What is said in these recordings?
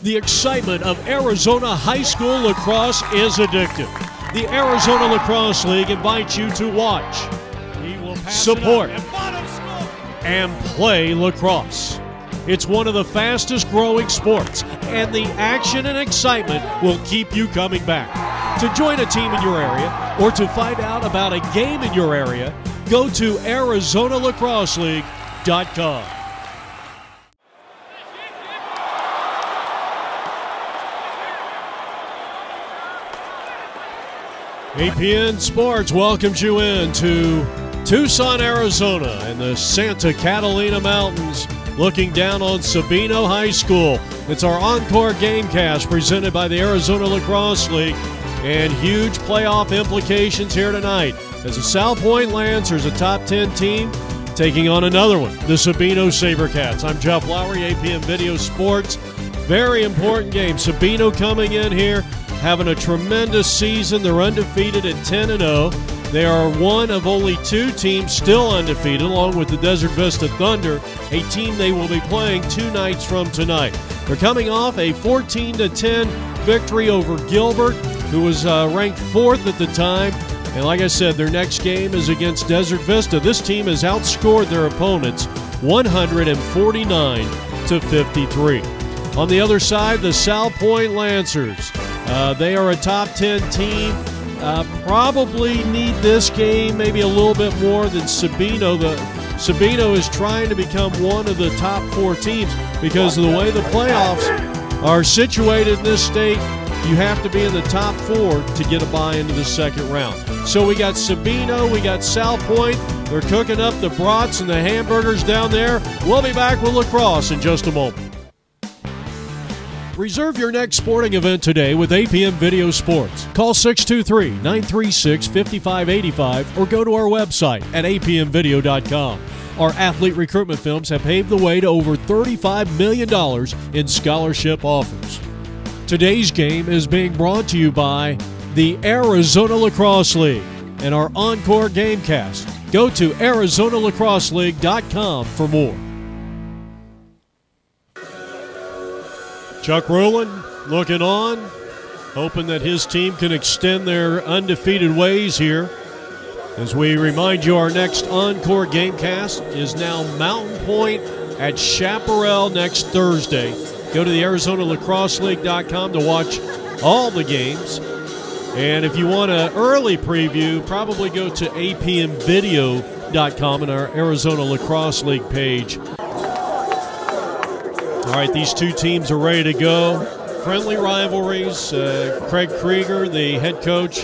The excitement of Arizona high school lacrosse is addictive. The Arizona Lacrosse League invites you to watch, support, and play lacrosse. It's one of the fastest growing sports, and the action and excitement will keep you coming back. To join a team in your area or to find out about a game in your area, go to ArizonaLacrosseLeague.com. APN Sports welcomes you into Tucson, Arizona, and the Santa Catalina Mountains, looking down on Sabino High School. It's our Encore Gamecast presented by the Arizona Lacrosse League, and huge playoff implications here tonight as the Salpointe Lancers, a top 10 team, taking on another one, the Sabino Sabercats. I'm Jeff Lowry, APM Video Sports. Very important game. Sabino coming in here, having a tremendous season. They're undefeated at 10-0. They are one of only two teams still undefeated, along with the Desert Vista Thunder, a team they will be playing 2 nights from tonight. They're coming off a 14-10 victory over Gilbert, who was ranked 4th at the time. And like I said, their next game is against Desert Vista. This team has outscored their opponents 149-53. On the other side, the Salpointe Lancers. They are a top 10 team. Probably need this game maybe a little bit more than Sabino. Sabino is trying to become one of the top 4 teams because of the way the playoffs are situated in this state. You have to be in the top 4 to get a bye into the second round. So we got Sabino, we got Salpointe. They're cooking up the brats and the hamburgers down there. We'll be back with lacrosse in just a moment. Reserve your next sporting event today with APM Video Sports. Call 623-936-5585 or go to our website at apmvideo.com. Our athlete recruitment films have paved the way to over $35 million in scholarship offers. Today's game is being brought to you by the Arizona Lacrosse League and our Encore Gamecast. Go to ArizonaLacrosseLeague.com for more. Chuck Rowland looking on, hoping that his team can extend their undefeated ways here. As we remind you, our next Encore Gamecast is now Mountain Point at Chaparral next Thursday. Go to the ArizonaLacrosseLeague.com to watch all the games. And if you want an early preview, probably go to apmvideo.com and our Arizona Lacrosse League page. All right, these two teams are ready to go. Friendly rivalries. Craig Krieger, the head coach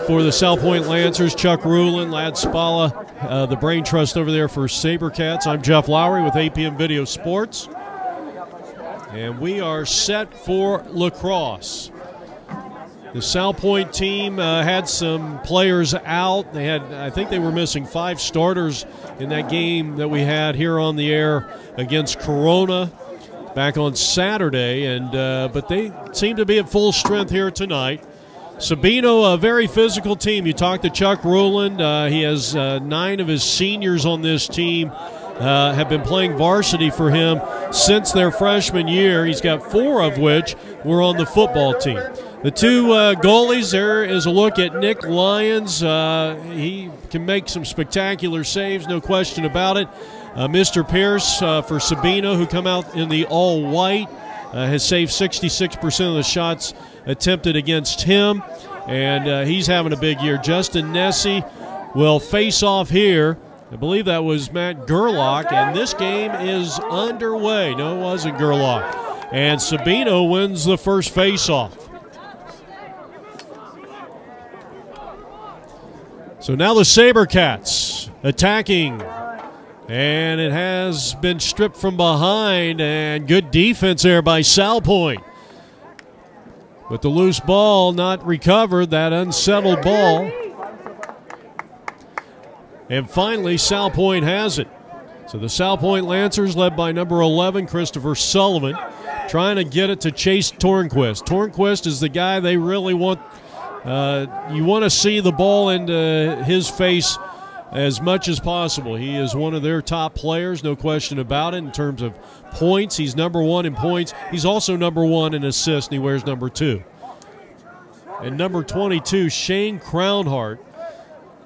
for the Salpointe Lancers, Chuck Rowland, Lad Spalla, the brain trust over there for Sabercats. I'm Jeff Lowry with APM Video Sports. And we are set for lacrosse. The Salpointe team had some players out. They had, I think they were missing 5 starters in that game that we had here on the air against Corona back on Saturday, and but they seem to be at full strength here tonight. Sabino, a very physical team. You talked to Chuck Rowland. He has 9 of his seniors on this team have been playing varsity for him since their freshman year. He's got 4 of which were on the football team. The 2 goalies, there is a look at Nick Lyons. He can make some spectacular saves, no question about it. Mr. Pierce for Sabino, who come out in the all-white, has saved 66% of the shots attempted against him, and he's having a big year. Justin Nessie will face off here. I believe that was Matt Gerlach, and this game is underway. No, it wasn't Gerlach. And Sabino wins the first face-off. So now the Sabercats attacking. And it has been stripped from behind, and good defense there by Salpointe. With the loose ball not recovered, that unsettled ball. And finally, Salpointe has it. So the Salpointe Lancers, led by number 11, Christopher Sullivan, trying to get it to Chase Tornquist. Tornquist is the guy they really want. You want to see the ball into his face as much as possible. He is one of their top players, no question about it. In terms of points, he's #1 in points. He's also #1 in assists, and he wears #2. And number 22, Shane Crownhart,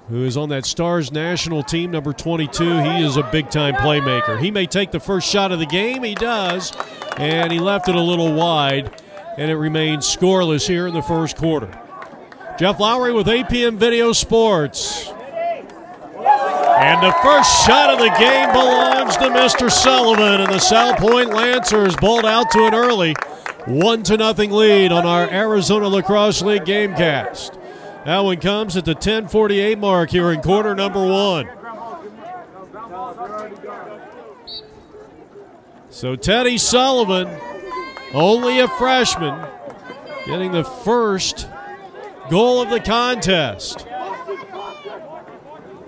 who is on that Stars national team, number 22. He is a big-time playmaker. He may take the first shot of the game. He does, and he left it a little wide, and it remains scoreless here in the first quarter. Jeff Lowry with APM Video Sports. And the first shot of the game belongs to Mr. Sullivan, and the Salpointe Lancers bowled out to an early 1-0 lead on our Arizona Lacrosse League Gamecast. That one comes at the 10:48 mark here in quarter number 1. So Teddy Sullivan, only a freshman, getting the first goal of the contest.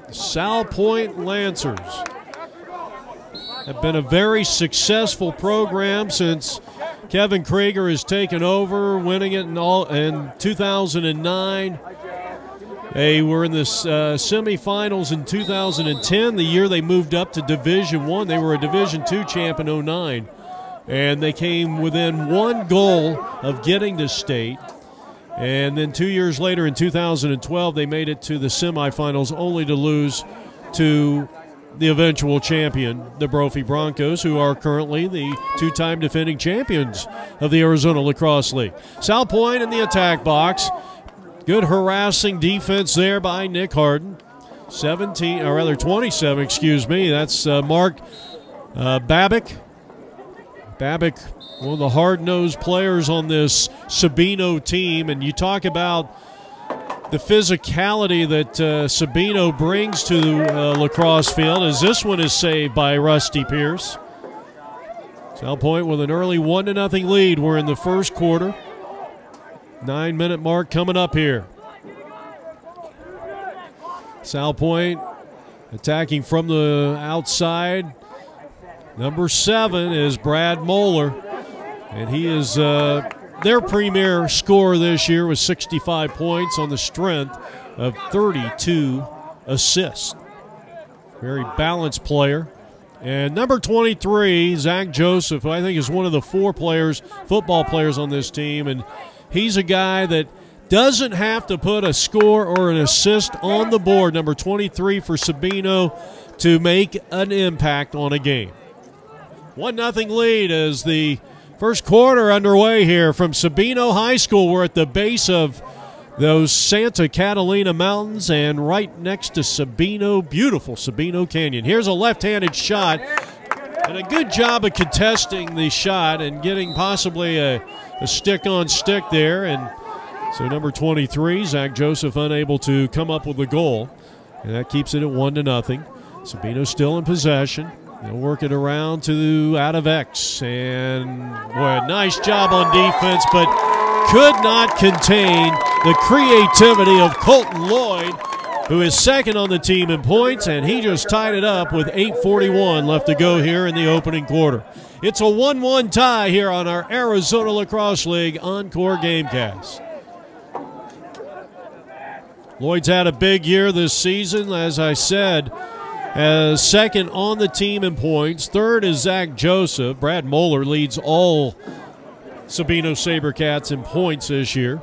Salpointe Lancers have been a very successful program since Kevin Krieger has taken over, winning it in 2009. They were in the semifinals in 2010, the year they moved up to Division I. They were a Division II champ in 2009, and they came within 1 goal of getting to state. And then 2 years later, in 2012, they made it to the semifinals, only to lose to the eventual champion, the Brophy Broncos, who are currently the 2-time defending champions of the Arizona Lacrosse League. Salpointe in the attack box. Good harassing defense there by Nick Harden. 27, excuse me. That's Mark Babic. Babic, one of the hard-nosed players on this Sabino team. And you talk about the physicality that Sabino brings to the lacrosse field, as this one is saved by Rusty Pierce. Salpointe with an early 1-0 lead. We're in the first quarter. 9-minute mark coming up here. Salpointe attacking from the outside. Number 7 is Brad Moeller, and he is their premier scorer this year with 65 points on the strength of 32 assists. Very balanced player. And number 23, Zach Joseph, who I think is one of the 4 football players on this team, and he's a guy that doesn't have to put a score or an assist on the board, number 23 for Sabino, to make an impact on a game. 1-0 lead as the first quarter underway here from Sabino High School. We're at the base of those Santa Catalina Mountains and right next to Sabino, beautiful Sabino Canyon. Here's a left-handed shot, and a good job of contesting the shot and getting possibly a stick-on-stick there. And so number 23, Zach Joseph, unable to come up with a goal, and that keeps it at 1-0. Sabino still in possession. They'll work it around to out of X, and boy, a nice job on defense, but could not contain the creativity of Colton Lloyd, who is second on the team in points, and he just tied it up with 8:41 left to go here in the opening quarter. It's a 1-1 tie here on our Arizona Lacrosse League Encore Gamecast. Lloyd's had a big year this season, as I said. As second on the team in points. Third is Zach Joseph. Brad Moeller leads all Sabino Sabercats in points this year.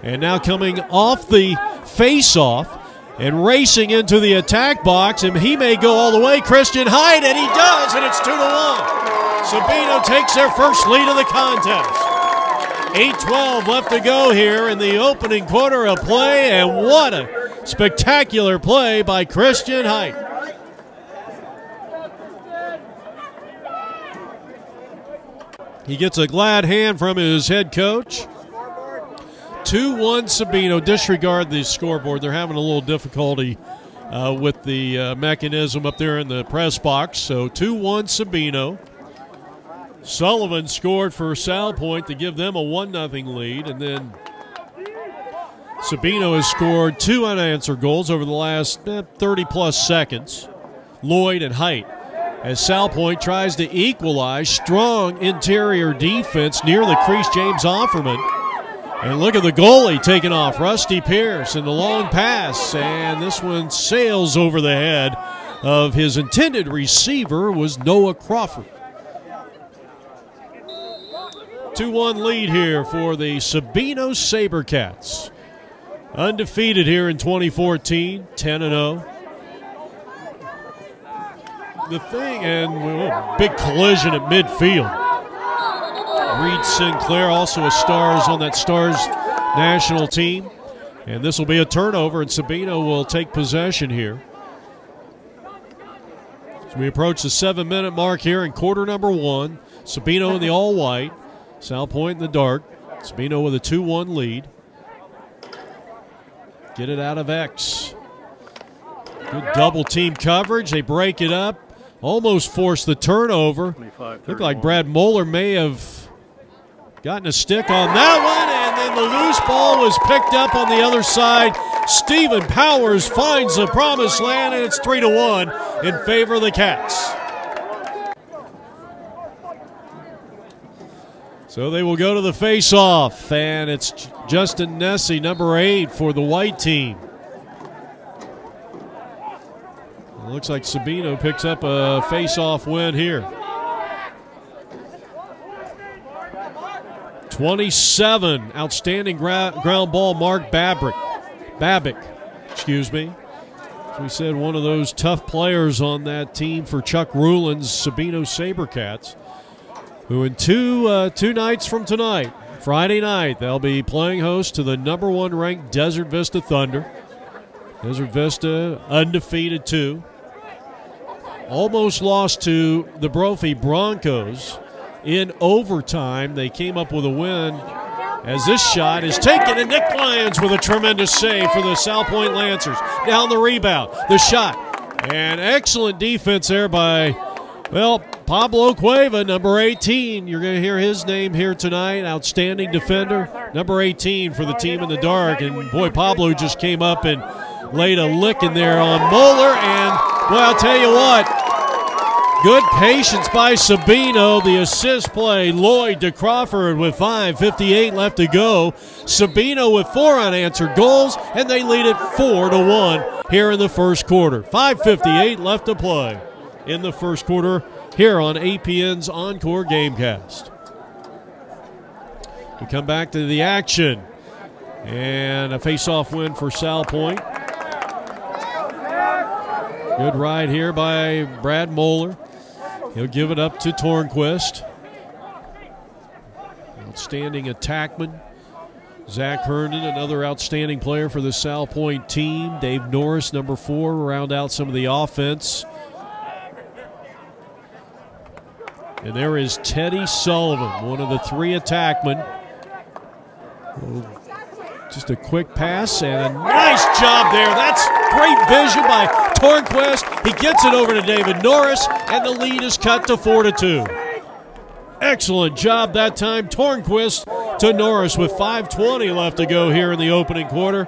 And now coming off the face-off and racing into the attack box, and he may go all the way, Christian Hyde, and he does, and it's 2-1. Sabino takes their first lead of the contest. 8:12 left to go here in the opening quarter of play, and what a spectacular play by Christian Hyde. He gets a glad hand from his head coach. 2-1 Sabino. Disregard the scoreboard. They're having a little difficulty with the mechanism up there in the press box. So 2-1 Sabino. Sullivan scored for Salpointe to give them a 1-0 lead, and then Sabino has scored 2 unanswered goals over the last 30-plus seconds. Lloyd and Height, as Salpointe tries to equalize. Strong interior defense near the crease. James Offerman And look at the goalie taking off, Rusty Pierce, in the long pass. And this one sails over the head of his intended receiver, was Noah Crawford. 2-1 lead here for the Sabino Sabercats. Undefeated here in 2014, 10-0. The thing, and big collision at midfield. Reed Sinclair, also a Stars on that Stars national team. And this will be a turnover, and Sabino will take possession here. As we approach the 7-minute mark here in quarter number 1. Sabino in the all-white, Salpointe in the dark. Sabino with a 2-1 lead. Get it out of X. Good double team coverage. They break it up. Almost forced the turnover. Looked like Brad Moeller may have gotten a stick on that one, and then the loose ball was picked up on the other side. Stephen Powers finds the promised land, and it's 3-1 in favor of the Cats. So they will go to the face-off, and it's Justin Nessie, number 8 for the white team. It looks like Sabino picks up a face-off win here. 27, outstanding ground ball, Mark Babick, excuse me. As we said, one of those tough players on that team for Chuck Rulin's Sabino Sabercats, who in two nights from tonight, Friday night, they'll be playing host to the number 1 ranked Desert Vista Thunder. Desert Vista undefeated too. Almost lost to the Brophy Broncos in overtime. They came up with a win as this shot is taken, and Nick Lyons with a tremendous save for the Salpointe Lancers. Down the rebound, the shot, and excellent defense there by, well, Pablo Cueva, number 18. You're going to hear his name here tonight. Outstanding defender, number 18 for the team in the dark. And boy, Pablo just came up and laid a lick in there on Moeller. And well, I'll tell you what, good patience by Sabino. The assist play, Lloyd to Crawford with 5:58 left to go. Sabino with 4 unanswered goals, and they lead it 4-1 here in the first quarter. 5:58 left to play in the first quarter here on APN's Encore Gamecast. We come back to the action, and a face-off win for Salpointe. Good ride here by Brad Moeller. He'll give it up to Tornquist. Outstanding attackman. Zach Herndon, another outstanding player for the Salpointe team. Dave Norris, number 4, round out some of the offense. And there is Teddy Sullivan, one of the 3 attackmen. Just a quick pass and a nice job there. That's great vision by Tornquist. He gets it over to David Norris, and the lead is cut to 4-2. Excellent job that time. Tornquist to Norris with 5:20 left to go here in the opening quarter.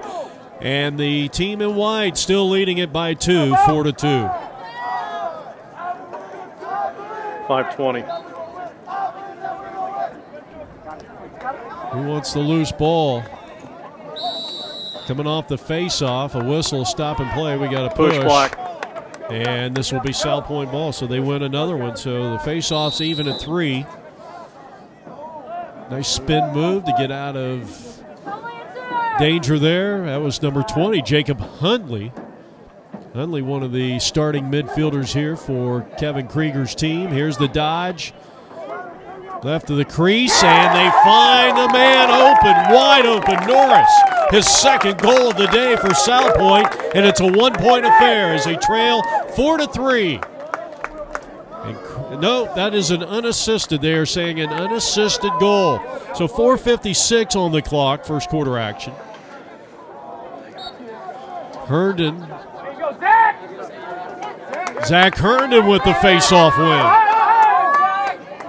And the team in white still leading it by 2, 4-2. 5:20. Who wants the loose ball? Coming off the face-off, a whistle, stop and play. We got a push. Black. And this will be Salpointe ball, so they win another one. So the face-off's even at 3. Nice spin move to get out of danger there. That was number 20, Jacob Hundley. Hundley, one of the starting midfielders here for Kevin Krieger's team. Here's the dodge. Left of the crease, and they find the man open, wide open, Norris. His second goal of the day for Salpointe, and it's a 1-point affair as they trail 4-3. And no, that is an unassisted. They are saying an unassisted goal. So 4:56 on the clock, first quarter action. Herndon. Zach Herndon with the face-off win.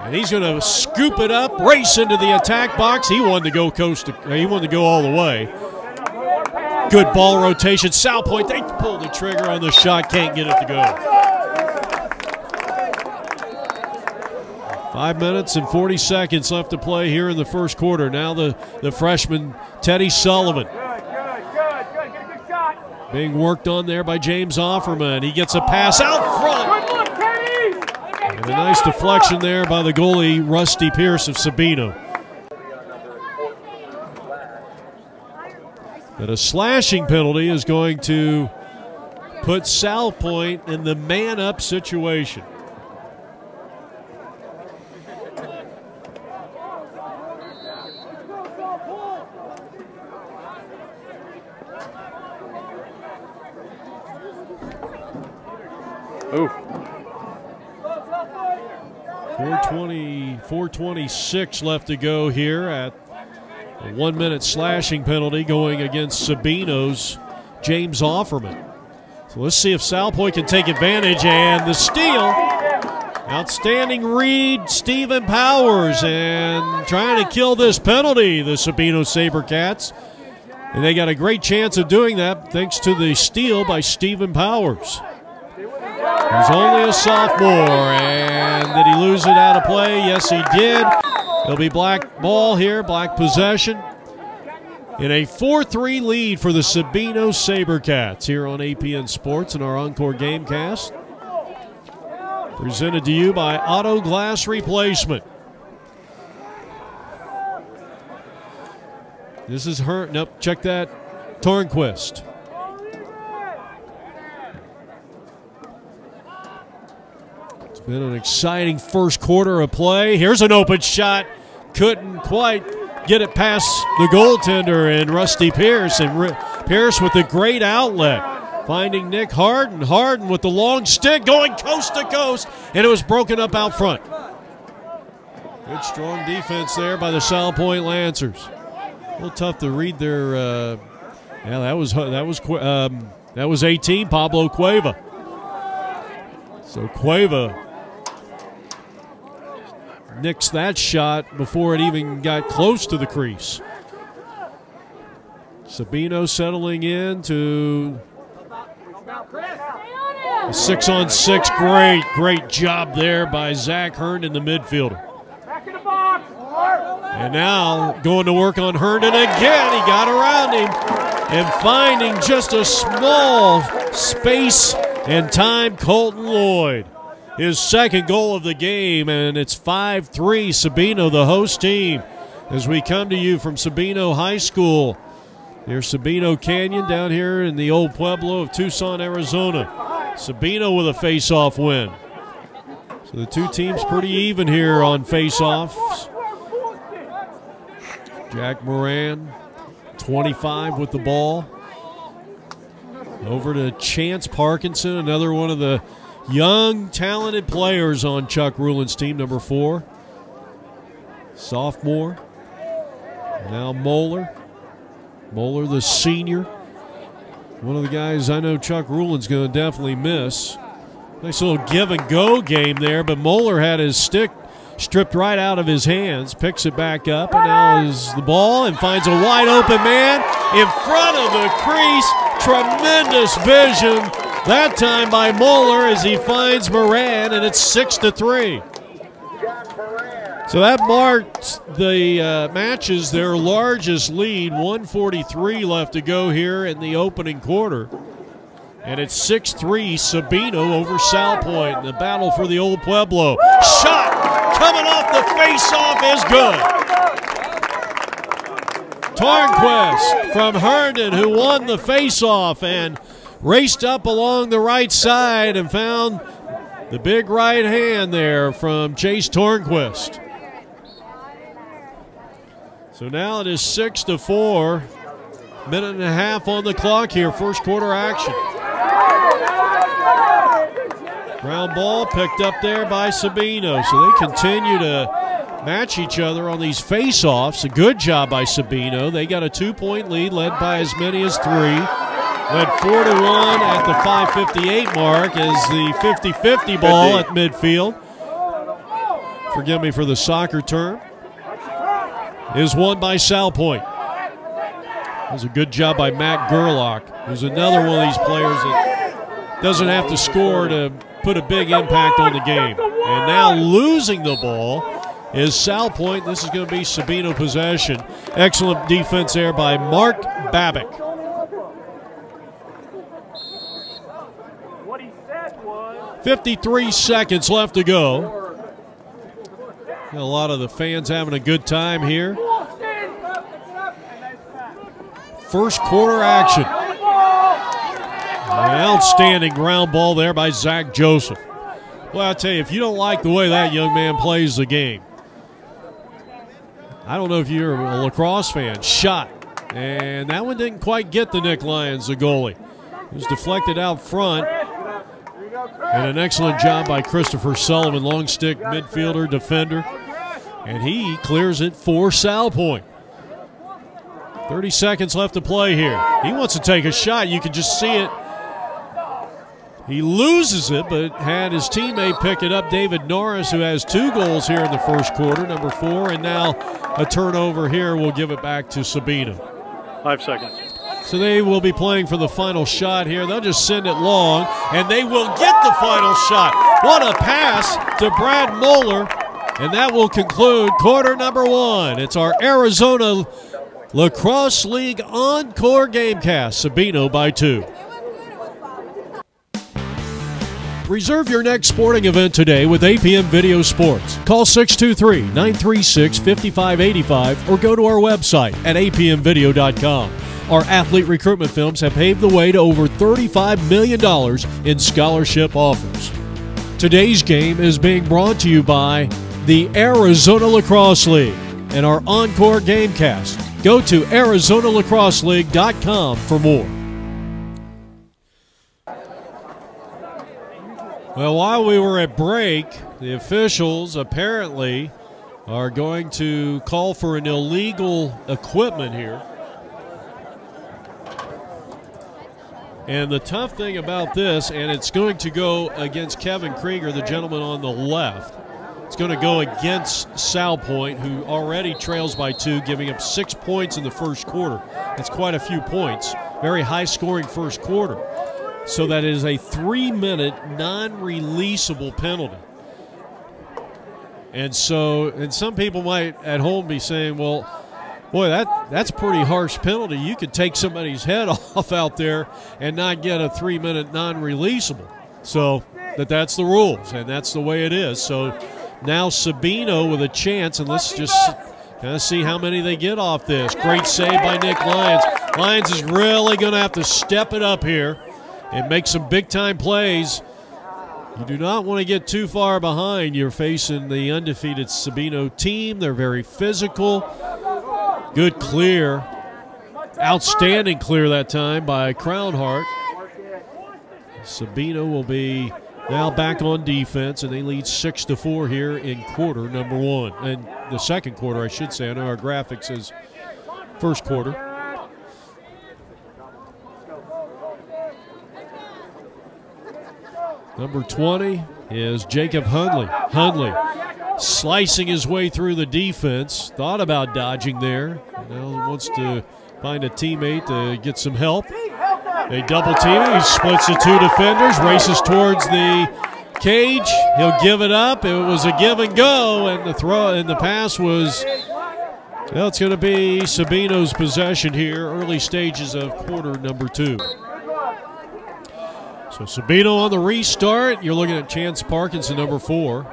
And he's going to scoop it up, race into the attack box. He wanted to go he wanted to go all the way. Good ball rotation. Salpointe, they pulled the trigger on the shot, can't get it to go. 5 minutes and 40 seconds left to play here in the first quarter. Now the freshman, Teddy Sullivan. Being worked on there by James Offerman. He gets a pass out front. And a nice deflection there by the goalie, Rusty Pierce of Sabino. But a slashing penalty is going to put Salpointe in the man-up situation. Ooh. 4:26 left to go here at a 1 minute slashing penalty going against Sabino's James Offerman. So let's see if Salpointe can take advantage, and the steal. Outstanding read, Stephen Powers, and trying to kill this penalty, the Sabino Sabercats. And they got a great chance of doing that thanks to the steal by Stephen Powers. He's only a sophomore, and did he lose it out of play? Yes, he did. It'll be black ball here, black possession. In a 4-3 lead for the Sabino Sabercats here on APN Sports and our Encore Gamecast. Presented to you by Auto Glass Replacement. This is nope, check that, Tornquist. It's been an exciting first quarter of play. Here's an open shot. Couldn't quite get it past the goaltender and Rusty Pierce. And Pierce with a great outlet. Finding Nick Harden. Harden with the long stick going coast to coast. And it was broken up out front. Good strong defense there by the Salpointe Lancers. A little tough to read their. Yeah, that was 18, Pablo Cueva. So Cueva nixed that shot before it even got close to the crease. Sabino settling into a 6-on-6. Great job there by Zach Herndon, the midfielder. And now going to work on Herndon again. He got around him and finding just a small space and time, Colton Lloyd. His second goal of the game, and it's 5-3 Sabino, the host team, as we come to you from Sabino High School near Sabino Canyon down here in the old Pueblo of Tucson, Arizona. Sabino with a face-off win. So the two teams pretty even here on face-offs. Jack Moran, 25 with the ball. Over to Chance Parkinson, another one of the young, talented players on Chuck Rulin's team, number 4. Sophomore. Now Moeller. Moeller, the senior. One of the guys I know Chuck Rulin's going to definitely miss. Nice little give-and-go game there, but Moeller had his stick stripped right out of his hands, picks it back up, and now is the ball and finds a wide-open man in front of the crease. Tremendous vision that time by Moeller as he finds Moran, and it's 6-3. So that marks the matches their largest lead. 1:43 left to go here in the opening quarter. And it's 6-3 Sabino over Salpointe in the battle for the old Pueblo. Shot coming off the face-off is good. Tornquist from Herndon, who won the face-off and raced up along the right side and found the big right hand there from Chase Tornquist. So now it is 6-4. Minute and a half on the clock here, first quarter action. Ground ball picked up there by Sabino. So they continue to match each other on these face-offs. A good job by Sabino. They got a 2-point lead, led by as many as 3. Led 4-1 at the 5:58 mark as the 50-50 ball at midfield. Forgive me for the soccer term. Is won by Salpointe. That was a good job by Matt Gerlach, who's another one of these players that doesn't have to score to put a big impact on the game. And now losing the ball is Salpointe. This is going to be Sabino possession. Excellent defense there by Mark Babick. 53 seconds left to go. A lot of the fans having a good time here. First quarter action. An outstanding ground ball there by Zach Joseph. Well, I'll tell you, if you don't like the way that young man plays the game, I don't know if you're a lacrosse fan. Shot. And that one didn't quite get the Nick Lyons, the goalie. It was deflected out front. And an excellent job by Christopher Sullivan, long stick midfielder, defender. And he clears it for Salpointe. 30 seconds left to play here. He wants to take a shot. You can just see it. He loses it, but had his teammate pick it up, David Norris, who has 2 goals here in the first quarter, number 4. And now a turnover here will give it back to Sabino. 5 seconds. So they will be playing for the final shot here. They'll just send it long, and they will get the final shot. What a pass to Brad Moeller, and that will conclude quarter number 1. It's our Arizona Lacrosse League Encore Gamecast. Sabino by 2. Reserve your next sporting event today with APM Video Sports. Call 623-936-5585 or go to our website at apmvideo.com. Our athlete recruitment films have paved the way to over $35 million in scholarship offers. Today's game is being brought to you by the Arizona Lacrosse League and our Encore Gamecast. Go to ArizonaLacrosseLeague.com for more. Well, while we were at break, the officials apparently are going to call for an illegal equipment here. And the tough thing about this, and it's going to go against Kevin Krieger, the gentleman on the left. It's going to go against Salpointe, who already trails by 2, giving up 6 points in the first quarter. That's quite a few points. Very high-scoring first quarter. So that is a 3-minute non-releasable penalty. And so, and some people might at home be saying, well, boy, that's a pretty harsh penalty. You could take somebody's head off out there and not get a 3-minute non-releasable. So that's the rules, and that's the way it is. So now Sabino with a chance, and let's just kind of see how many they get off this. Great save by Nick Lyons. Lyons is really going to have to step it up here and make some big-time plays. You do not want to get too far behind. You're facing the undefeated Sabino team. They're very physical. Good clear. Outstanding clear that time by Crownhart. Sabino will be now back on defense, and they lead 6-4 here in quarter number 1. And the second quarter, I should say. I know our graphic says first quarter. Number 20 is Jacob Hundley. Hundley slicing his way through the defense. Thought about dodging there. Now wants to find a teammate to get some help. They double team him. He splits the 2 defenders, races towards the cage. He'll give it up. It was a give and go, and the throw and the pass was, well, it's going to be Sabino's possession here, early stages of quarter number 2. So Sabino on the restart. You're looking at Chance Parkinson, number 4.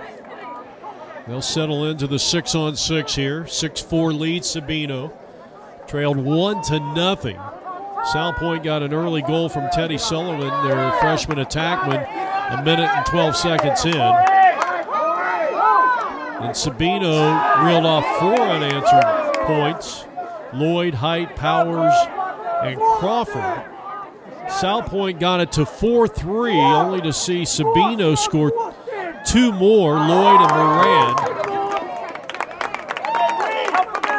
They'll settle into the 6-on-6 here. 6-4 lead Sabino. Trailed 1-0. Salpointe got an early goal from Teddy Sullivan, their freshman attackman, a minute and 12 seconds in. And Sabino reeled off 4 unanswered points. Lloyd, Height, Powers, and Crawford. Salpointe got it to 4-3, only to see Sabino score 2 more, Lloyd and Moran.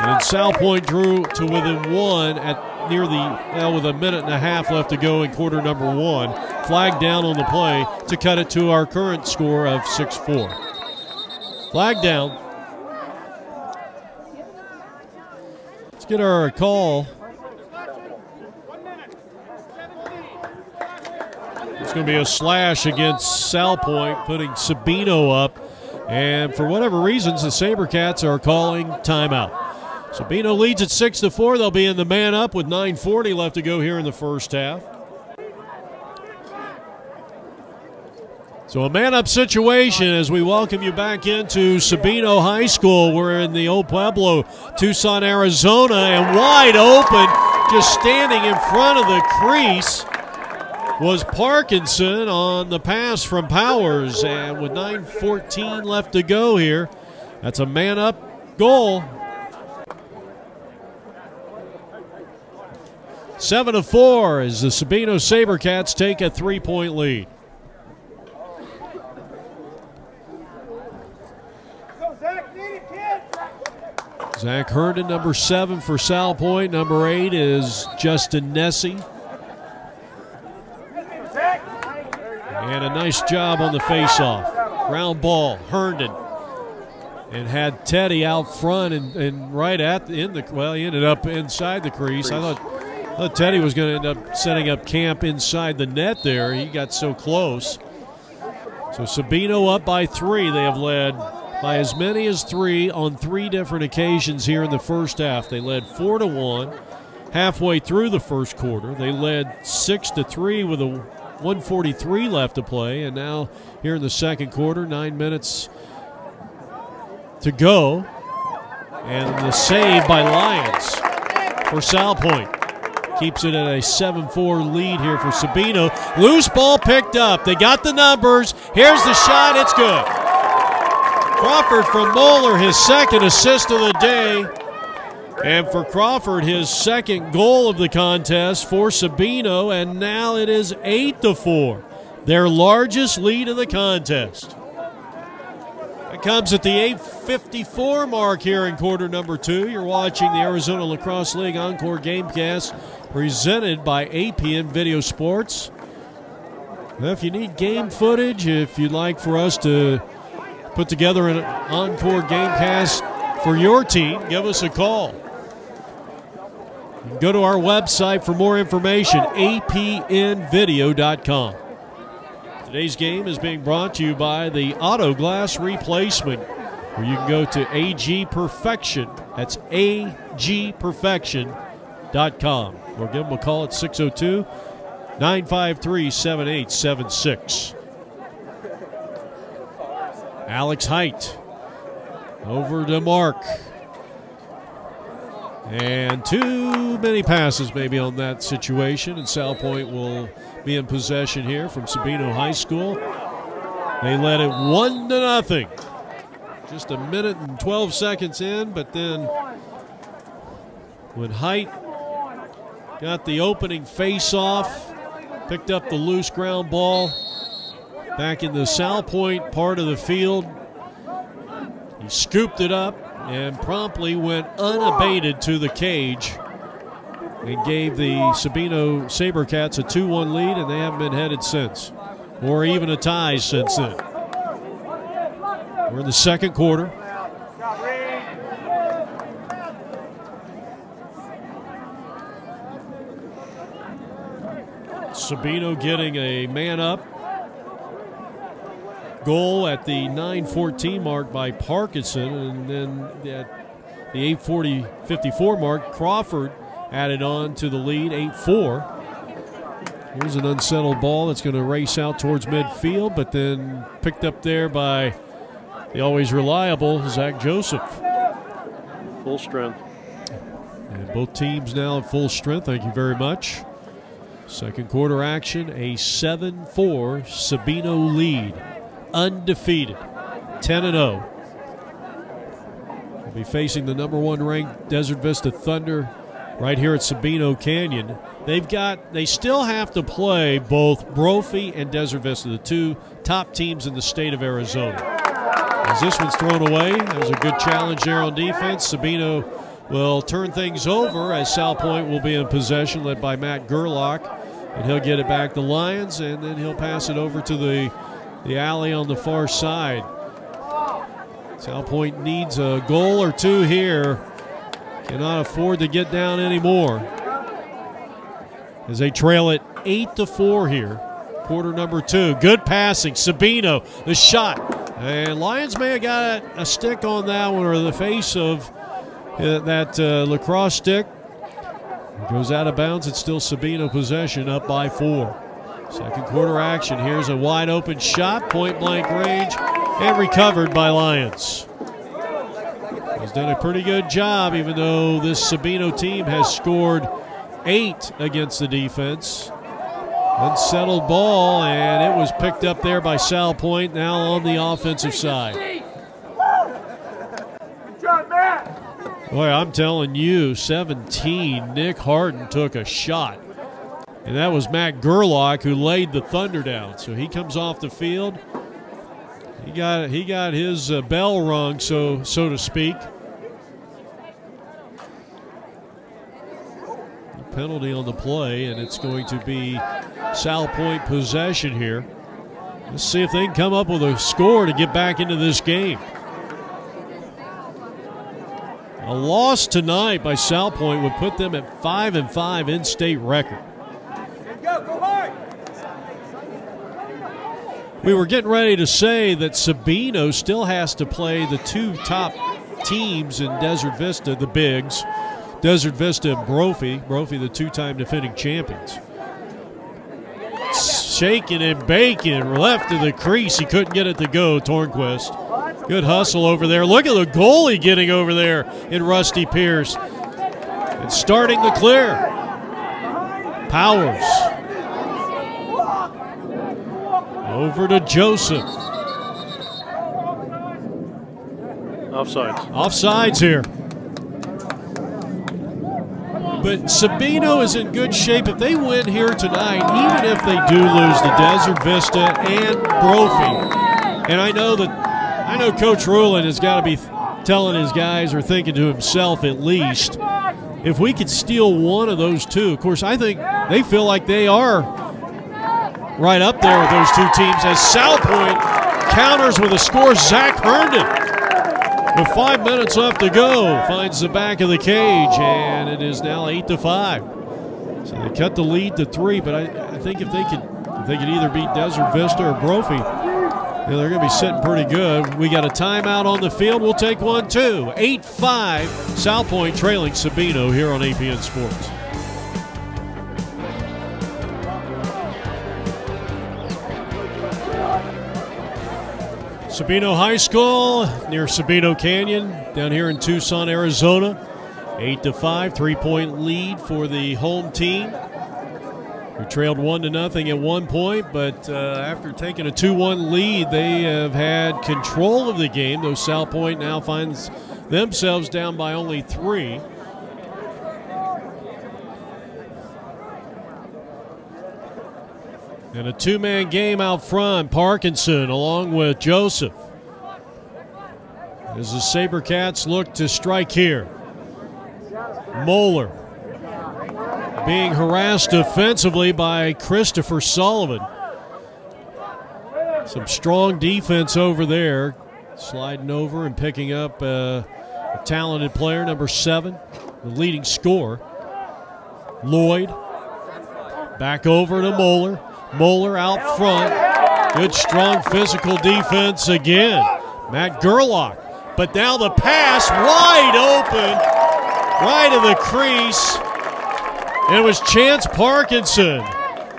And Salpointe drew to within 1 at near the, with a minute and a half left to go in quarter number 1. Flag down on the play to cut it to our current score of 6-4. Flag down. Let's get our call. It's going to be a slash against Salpointe, putting Sabino up And for whatever reasons, the Sabercats are calling timeout. Sabino leads at 6-4. They'll be in the man up with 9:40 left to go here in the first half. So a man-up situation as we welcome you back into Sabino High School. We're in the Old Pueblo, Tucson, Arizona, and wide open, just standing in front of the crease, was Parkinson on the pass from Powers. And with 9:14 left to go here, that's a man-up goal. 7-4 as the Sabino Sabercats take a 3-point lead. Zach Herndon, number 7 for Salpointe. Number 8 is Justin Nessie. And a nice job on the faceoff. Ground ball, Herndon. And had Teddy out front and right at he ended up inside the crease. I thought Teddy was going to end up setting up camp inside the net there. He got so close. So Sabino up by 3. They have led by as many as 3 on 3 different occasions here in the first half. They led 4-1 halfway through the first quarter. They led 6-3 with a 1:43 left to play, and now here in the second quarter, 9 minutes to go, and the save by Lyons for Salpointe keeps it at a 7-4 lead here for Sabino. Loose ball picked up. They got the numbers. Here's the shot. It's good. Crawford from Moeller, his second assist of the day. And for Crawford, his second goal of the contest for Sabino. And now it is 8-4, their largest lead of the contest. It comes at the 8:54 mark here in quarter number 2. You're watching the Arizona Lacrosse League Encore Gamecast presented by APN Video Sports. Now, if you need game footage, if you'd like for us to put together an Encore Gamecast for your team, give us a call. You can go to our website for more information, apnvideo.com. Today's game is being brought to you by the Auto Glass Replacement, where you can go to AG Perfection. That's agperfection.com. Or give them a call at 602-953-7876. Alex Height over to Mark. And too many passes maybe on that situation, and Salpointe will be in possession here from Sabino High School. They led it 1-0. Just a minute and 12 seconds in, but then when Height got the opening face-off, picked up the loose ground ball back in the Salpointe part of the field, he scooped it up and promptly went unabated to the cage and gave the Sabino Sabercats a 2-1 lead, and they haven't been headed since, or even a tie since then. We're in the second quarter. Sabino getting a man-up goal at the 9:14 mark by Parkinson, and then at the 8:54 mark, Crawford added on to the lead, 8-4. Here's an unsettled ball that's going to race out towards midfield, but then picked up there by the always reliable Zach Joseph. Full strength. And both teams now at full strength. Thank you very much. Second quarter action, a 7-4 Sabino lead. Undefeated, 10-0. We'll be facing the #1 ranked Desert Vista Thunder right here at Sabino Canyon. They still have to play both Brophy and Desert Vista, the 2 top teams in the state of Arizona. As this one's thrown away, that was a good challenge there on defense. Sabino will turn things over as Salpointe will be in possession, led by Matt Gerlach, and he'll get it back to Lyons, and then he'll pass it over to the alley on the far side. Salpointe needs a goal or 2 here. Cannot afford to get down anymore as they trail it 8-4 here. Quarter number 2. Good passing. Sabino, the shot. And Lions may have got a stick on that one, or the face of that lacrosse stick. It goes out of bounds. It's still Sabino possession, up by 4. Second quarter action. Here's a wide open shot, point blank range, and recovered by Lions. He's done a pretty good job, even though this Sabino team has scored 8 against the defense. Unsettled ball, and it was picked up there by Salpointe, now on the offensive side. Boy, I'm telling you, 17, Nick Harden took a shot. And that was Matt Gerlach who laid the Thunder down. So he comes off the field. He got his bell rung, so to speak. The penalty on the play, and it's going to be Salpointe possession here. Let's see if they can come up with a score to get back into this game. A loss tonight by Salpointe would put them at 5-5 in-state record. We were getting ready to say that Sabino still has to play the 2 top teams in Desert Vista, the bigs, Desert Vista and Brophy, the 2-time defending champions. Shaking and baking, left of the crease. He couldn't get it to go, Tornquist. Good hustle over there. Look at the goalie getting over there in Rusty Pierce. And starting the clear. Powers. Over to Joseph. Offsides. Offsides here. But Sabino is in good shape. If they win here tonight, even if they do lose to Desert Vista and Brophy, and I know Coach Rulin has got to be telling his guys or thinking to himself at least, if we could steal one of those 2, of course, I think they feel like they are right up there with those 2 teams as Salpointe counters with a score. Zach Herndon, with 5 minutes left to go, finds the back of the cage, and it is now 8-5. So they cut the lead to 3, but I think if they could either beat Desert Vista or Brophy, they're going to be sitting pretty good. We got a timeout on the field. We'll take one too. 8-5, Salpointe trailing Sabino here on APN Sports. Sabino High School near Sabino Canyon down here in Tucson, Arizona. 8-5, 3-point lead for the home team. We trailed 1-0 at one point, but after taking a 2-1 lead, they have had control of the game, though Salpointe now finds themselves down by only 3. And a 2-man game out front, Parkinson along with Joseph. As the Sabercats look to strike here. Moeller being harassed defensively by Christopher Sullivan. Some strong defense over there. Sliding over and picking up a talented player, number 7, the leading scorer. Lloyd. Back over to Moeller. Moeller out front. Good, strong physical defense again. Matt Gerlach. But now the pass wide open, right of the crease. And it was Chance Parkinson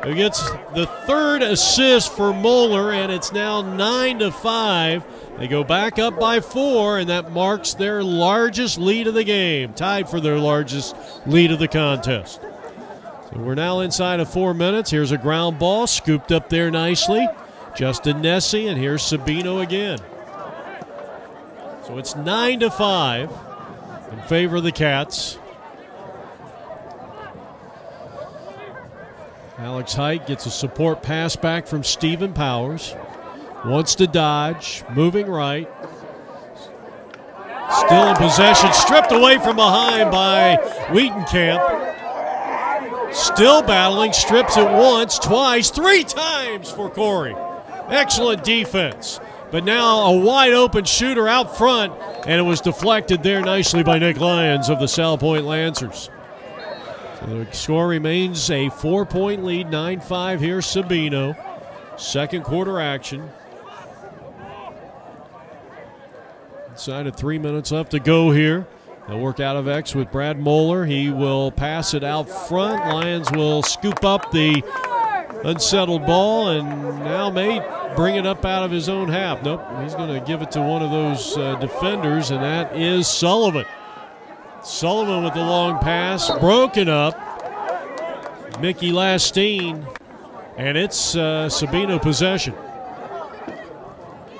who gets the 3rd assist for Moeller, and it's now 9-5. They go back up by 4, and that marks their largest lead of the game, tied for their largest lead of the contest. So we're now inside of 4 minutes. Here's a ground ball, scooped up there nicely. Justin Nessie, and here's Sabino again. So it's 9-5 in favor of the Cats. Alex Height gets a support pass back from Stephen Powers. Wants to dodge, moving right. Still in possession, stripped away from behind by Wheatonkamp. Still battling, strips it once, twice, 3 times for Corey. Excellent defense. But now a wide open shooter out front, and it was deflected there nicely by Nick Lyons of the Salpointe Lancers. So the score remains a 4-point lead, 9-5 here, Sabino. Second quarter action. Inside of 3 minutes left to go here. They'll work out of X with Brad Moeller. He will pass it out front. Lions will scoop up the unsettled ball and now may bring it up out of his own half. Nope, he's going to give it to one of those defenders, and that is Sullivan. Sullivan with the long pass, broken up. Mickey Lastine, and it's Sabino possession.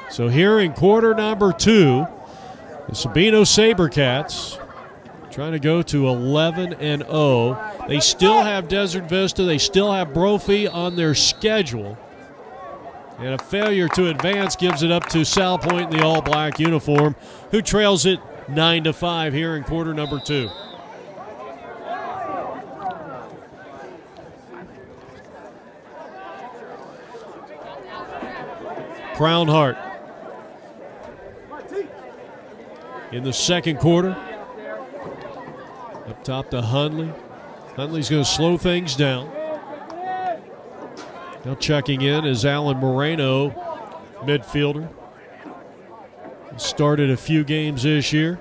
So here in quarter number 2, the Sabino Sabercats trying to go to 11-0. They still have Desert Vista. They still have Brophy on their schedule. And a failure to advance gives it up to Salpointe in the all-black uniform, who trails it 9-5 here in quarter number 2. Crown Heart in the second quarter. Up top to Hundley. Hundley's going to slow things down. Now checking in is Alan Moreno, midfielder. He started a few games this year.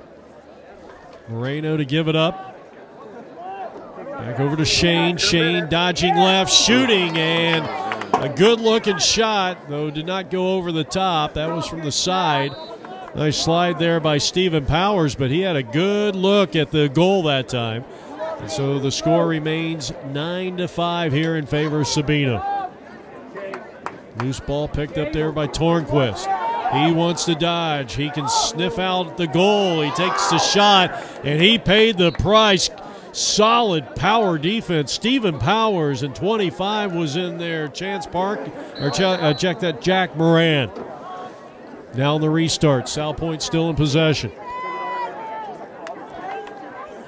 Moreno to give it up. Back over to Shane. Shane dodging left, shooting, and a good-looking shot, though did not go over the top. That was from the side. Nice slide there by Stephen Powers, but he had a good look at the goal that time. And so the score remains 9-5 here in favor of Sabino. Loose ball picked up there by Tornquist. He wants to dodge. He can sniff out the goal. He takes the shot, and he paid the price. Solid power defense. Stephen Powers and 25 was in there. Chance Park, or check that, Jack Moran. Now in the restart. Salpointe still in possession.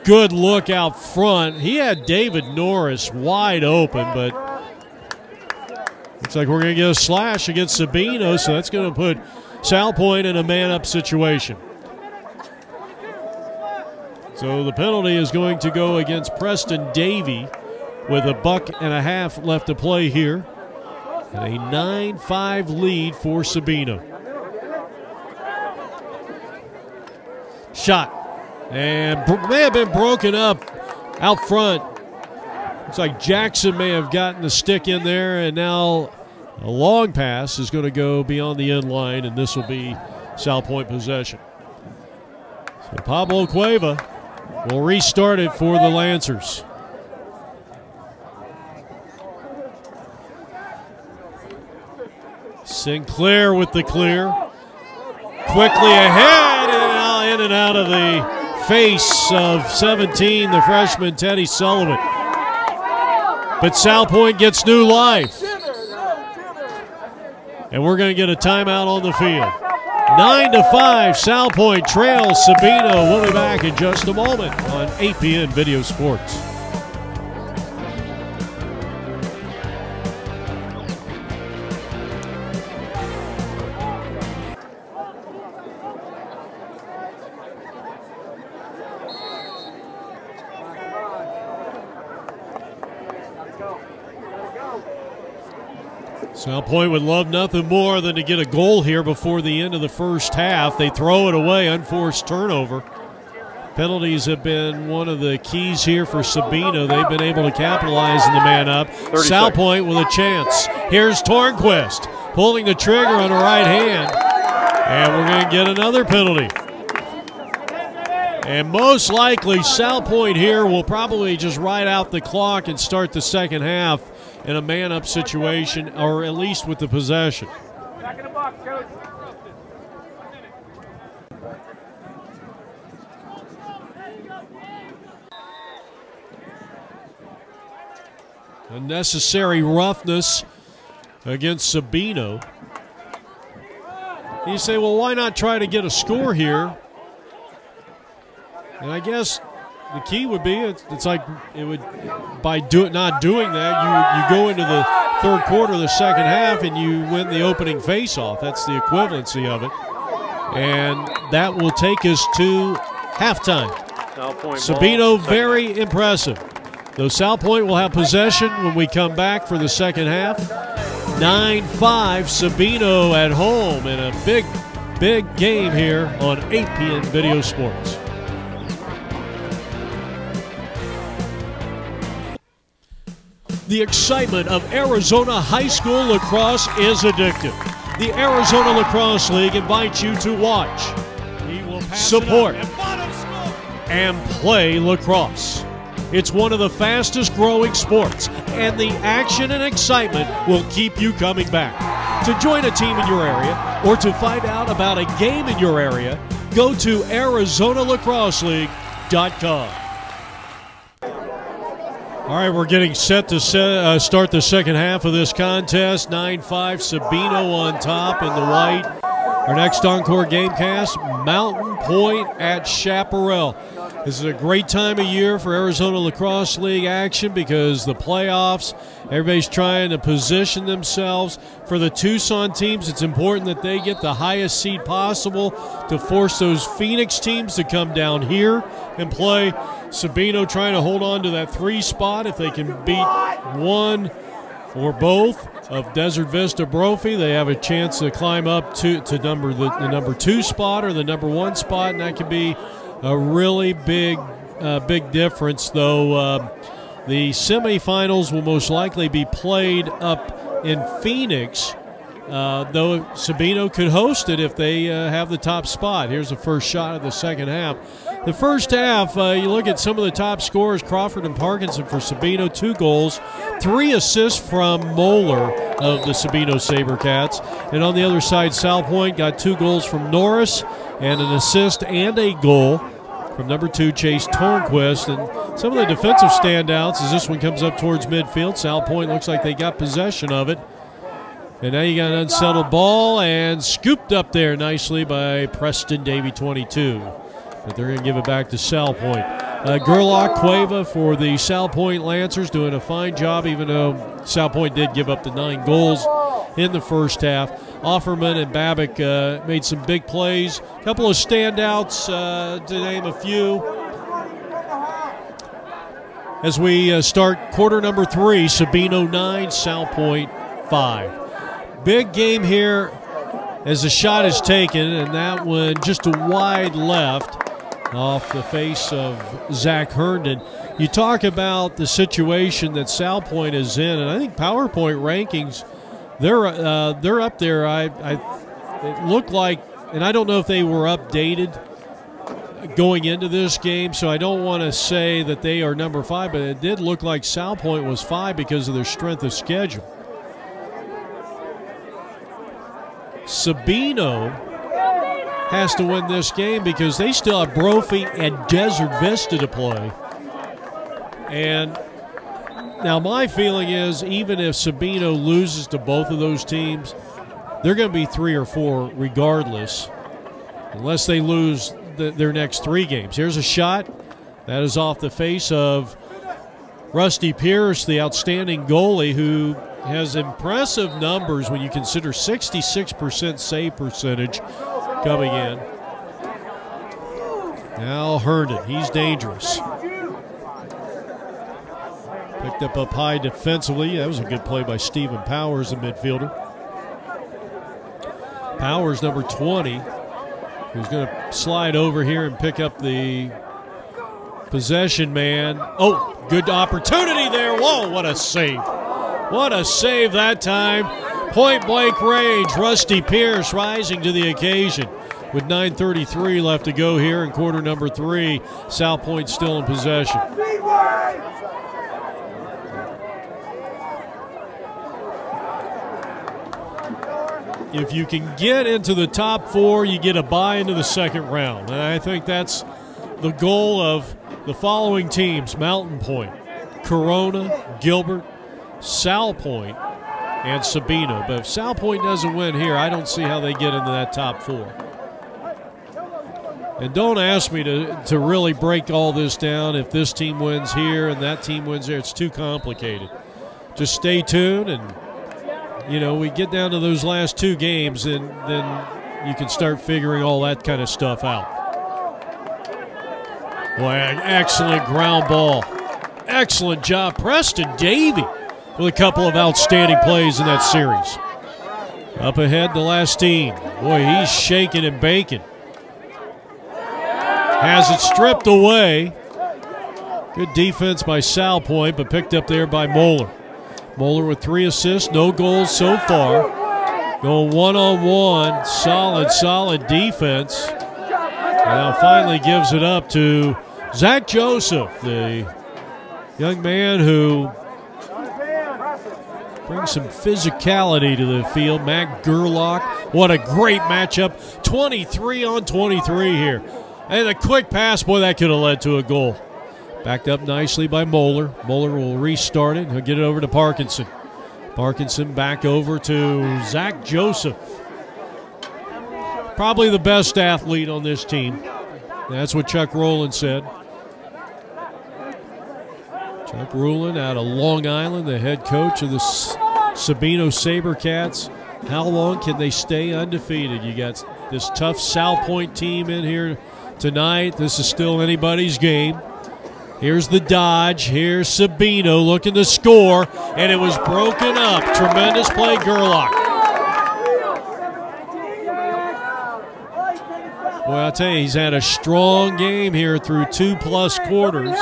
Good look out front. He had David Norris wide open, but looks like we're going to get a slash against Sabino, so that's going to put Salpointe in a man-up situation. So the penalty is going to go against Preston Davey with a $1.50 left to play here. And a 9-5 lead for Sabino. Shot. And may have been broken up out front. Looks like Jackson may have gotten the stick in there, and now a long pass is going to go beyond the end line, and this will be Salpointe possession. So Pablo Cueva will restart it for the Lancers. Sinclair with the clear. Quickly ahead and now in and out of the face of 17, the freshman Teddy Sullivan. But Salpointe gets new life. And we're going to get a timeout on the field. 9-5, Salpointe trails Sabino. We'll be back in just a moment on APN Video Sports. Salpointe would love nothing more than to get a goal here before the end of the first half. They throw it away, unforced turnover. Penalties have been one of the keys here for Sabino. They've been able to capitalize in the man-up. Salpointe with a chance. Here's Tornquist pulling the trigger on the right hand. And we're going to get another penalty. And most likely Salpointe here will probably just ride out the clock and start the second half in a man-up situation, or at least with the possession. Back in the box, coach. Unnecessary roughness against Sabino. You say, well, why not try to get a score here? And I guess the key would be it's like it would by not doing that you go into the third quarter, the second half, and you win the opening face-off. That's the equivalency of it, and that will take us to halftime. Sabino very impressive. Though Salpointe will have possession when we come back for the second half. 9-5 Sabino at home, and a big big game here on APN Video Sports. The excitement of Arizona high school lacrosse is addictive. The Arizona Lacrosse League invites you to watch, support, and play lacrosse. It's one of the fastest growing sports, and the action and excitement will keep you coming back. To join a team in your area or to find out about a game in your area, go to ArizonaLacrosseLeague.com. All right, we're getting set to start the second half of this contest. 9-5, Sabino on top in the white. Our next Encore Gamecast, Mountain Point at Chaparral. This is a great time of year for Arizona Lacrosse League action because the playoffs, everybody's trying to position themselves. For the Tucson teams, it's important that they get the highest seed possible to force those Phoenix teams to come down here and play. Sabino trying to hold on to that 3 spot. If they can beat one or both of Desert Vista Brophy, they have a chance to climb up to the number 2 spot or the number 1 spot, and that could be a really big difference. Though the semifinals will most likely be played up in Phoenix, though Sabino could host it if they have the top spot. Here's the first shot of the second half. The first half, you look at some of the top scorers, Crawford and Parkinson for Sabino, 2 goals, 3 assists from Moeller of the Sabino Sabercats. And on the other side, Salpointe got 2 goals from Norris and an assist and a goal from number 2, Chase Tornquist. And some of the defensive standouts as this one comes up towards midfield. Salpointe looks like they got possession of it. And now you got an unsettled ball and scooped up there nicely by Preston Davey, 22. But they're going to give it back to Salpointe. Gerlach Cueva for the Salpointe Lancers doing a fine job, even though Salpointe did give up the 9 goals in the first half. Offerman and Babick made some big plays. A couple of standouts, to name a few. As we start quarter number 3, Sabino 9, Salpointe 5. Big game here as the shot is taken, and that one just a wide left off the face of Zach Herndon. You talk about the situation that Salpointe is in, and I think PowerPoint rankings, they're up there. It looked like, and I don't know if they were updated going into this game, so I don't want to say that they are number 5, but it did look like Salpointe was 5 because of their strength of schedule. Sabino has to win this game because they still have Brophy and Desert Vista to play. And now my feeling is even if Sabino loses to both of those teams, they're going to be 3 or 4 regardless, unless they lose their next 3 games. Here's a shot. That is off the face of Rusty Pierce, the outstanding goalie, who has impressive numbers when you consider 66% save percentage coming in. Now Herndon, he's dangerous. Picked up high defensively. That was a good play by Stephen Powers, the midfielder. Powers, number 20, who's going to slide over here and pick up the possession man. Oh, good opportunity there. Whoa, what a save. What a save that time. Point-blank range. Rusty Pierce rising to the occasion. With 9:33 left to go here in quarter number 3, Salpointe still in possession. If you can get into the top 4, you get a bye into the second round. And I think that's the goal of the following teams: Mountain Point, Corona, Gilbert, Salpointe, and Sabino. But if Salpointe doesn't win here, I don't see how they get into that top 4. And don't ask me to really break all this down. If this team wins here and that team wins there, it's too complicated. Just stay tuned, and you know, we get down to those last 2 games, and then you can start figuring all that kind of stuff out. Boy, excellent ground ball. Excellent job. Preston Davey with a couple of outstanding plays in that series. Up ahead, the last team. Boy, he's shaking and baking. Has it stripped away. Good defense by Salpointe, but picked up there by Moeller. Moeller with 3 assists, no goals so far. Going one-on-one, solid defense. Now finally gives it up to Zach Joseph, the young man who brings some physicality to the field. Matt Gerlach, what a great matchup. 23 on 23 here. And a quick pass, boy, that could have led to a goal. Backed up nicely by Moeller. Moeller will restart it. He'll get it over to Parkinson. Parkinson back over to Zach Joseph. Probably the best athlete on this team. That's what Chuck Rowland said. Chuck Rowland out of Long Island, the head coach of the Sabino Sabercats. How long can they stay undefeated? You got this tough Salpointe team in here tonight. This is still anybody's game. Here's the dodge. Here's Sabino looking to score, and it was broken up. Tremendous play, Gerlach. Boy, I'll tell you, he's had a strong game here through 2+ quarters.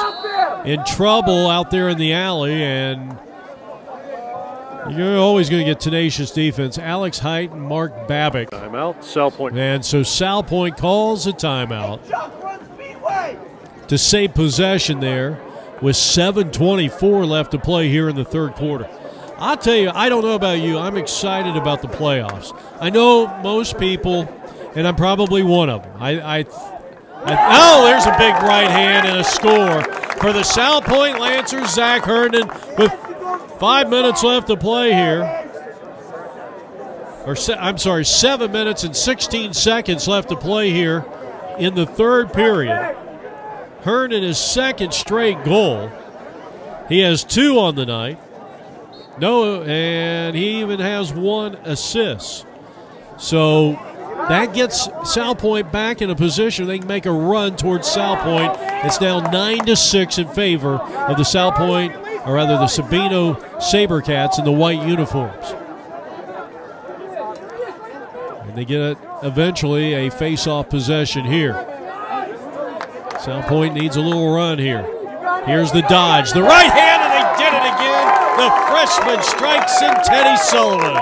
In trouble out there in the alley, and you're always going to get tenacious defense. Alex Height and Mark Babick. Timeout, Salpointe. And so Salpointe calls a timeout to save possession there with 7:24 left to play here in the third quarter. I'll tell you, I don't know about you, I'm excited about the playoffs. I know most people, and I'm probably one of them. Oh, there's a big right hand and a score for the Salpointe Lancers. Zach Herndon with 5 minutes left to play here. I'm sorry, 7 minutes and 16 seconds left to play here in the third period. Herndon his second straight goal. He has 2 on the night. And he even has 1 assist. So that gets Salpointe back in a position they can make a run towards Salpointe. It's now 9-6 in favor of the Salpointe, or rather the Sabino Sabercats in the white uniforms. And they get eventually a face-off possession here. Salpointe needs a little run here. Here's the dodge. The right hand, and they did it again. The freshman strikes in Teddy Sullivan.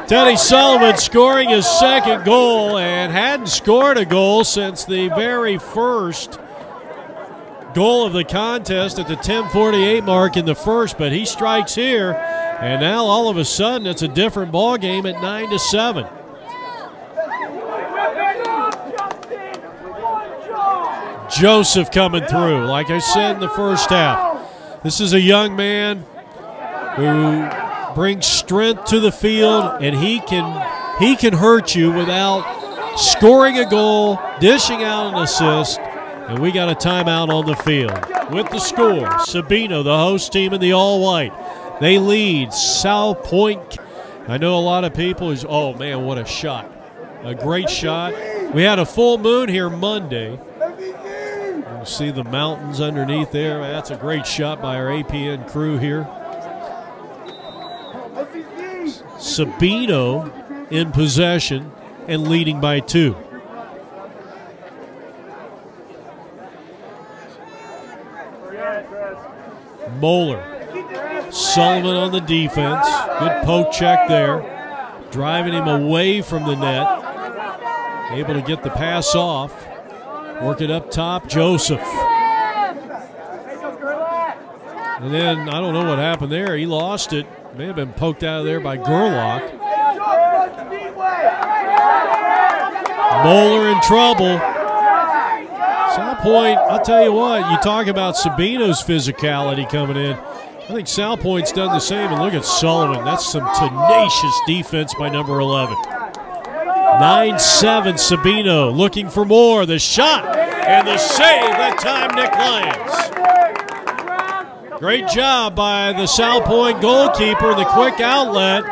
Teddy Sullivan scoring his second goal, and hadn't scored a goal since the very first goal of the contest at the 10:48 mark in the first, but he strikes here, and now all of a sudden it's a different ball game at 9-7. Joseph coming through, like I said in the first half. This is a young man who brings strength to the field, and he can hurt you without scoring a goal, dishing out an assist, and we got a timeout on the field. With the score, Sabino, the host team in the all-white, they lead Salpointe. I know a lot of people is, oh man, what a shot. A great shot. We had a full moon here Monday. You see the mountains underneath there. That's a great shot by our APN crew here. Sabino in possession and leading by 2. Moeller. Sullivan on the defense. Good poke check there. Driving him away from the net. Able to get the pass off. Work it up top, Joseph. And then, I don't know what happened there. He lost it. May have been poked out of there by Gerlach. Moeller in trouble. Salpointe, I'll tell you what, you talk about Sabino's physicality coming in. I think Salpointe's done the same, and look at Sullivan. That's some tenacious defense by number 11. 9-7 Sabino looking for more. The shot and the save, that time Nick Lyons. Great job by the Salpointe goalkeeper, the quick outlet,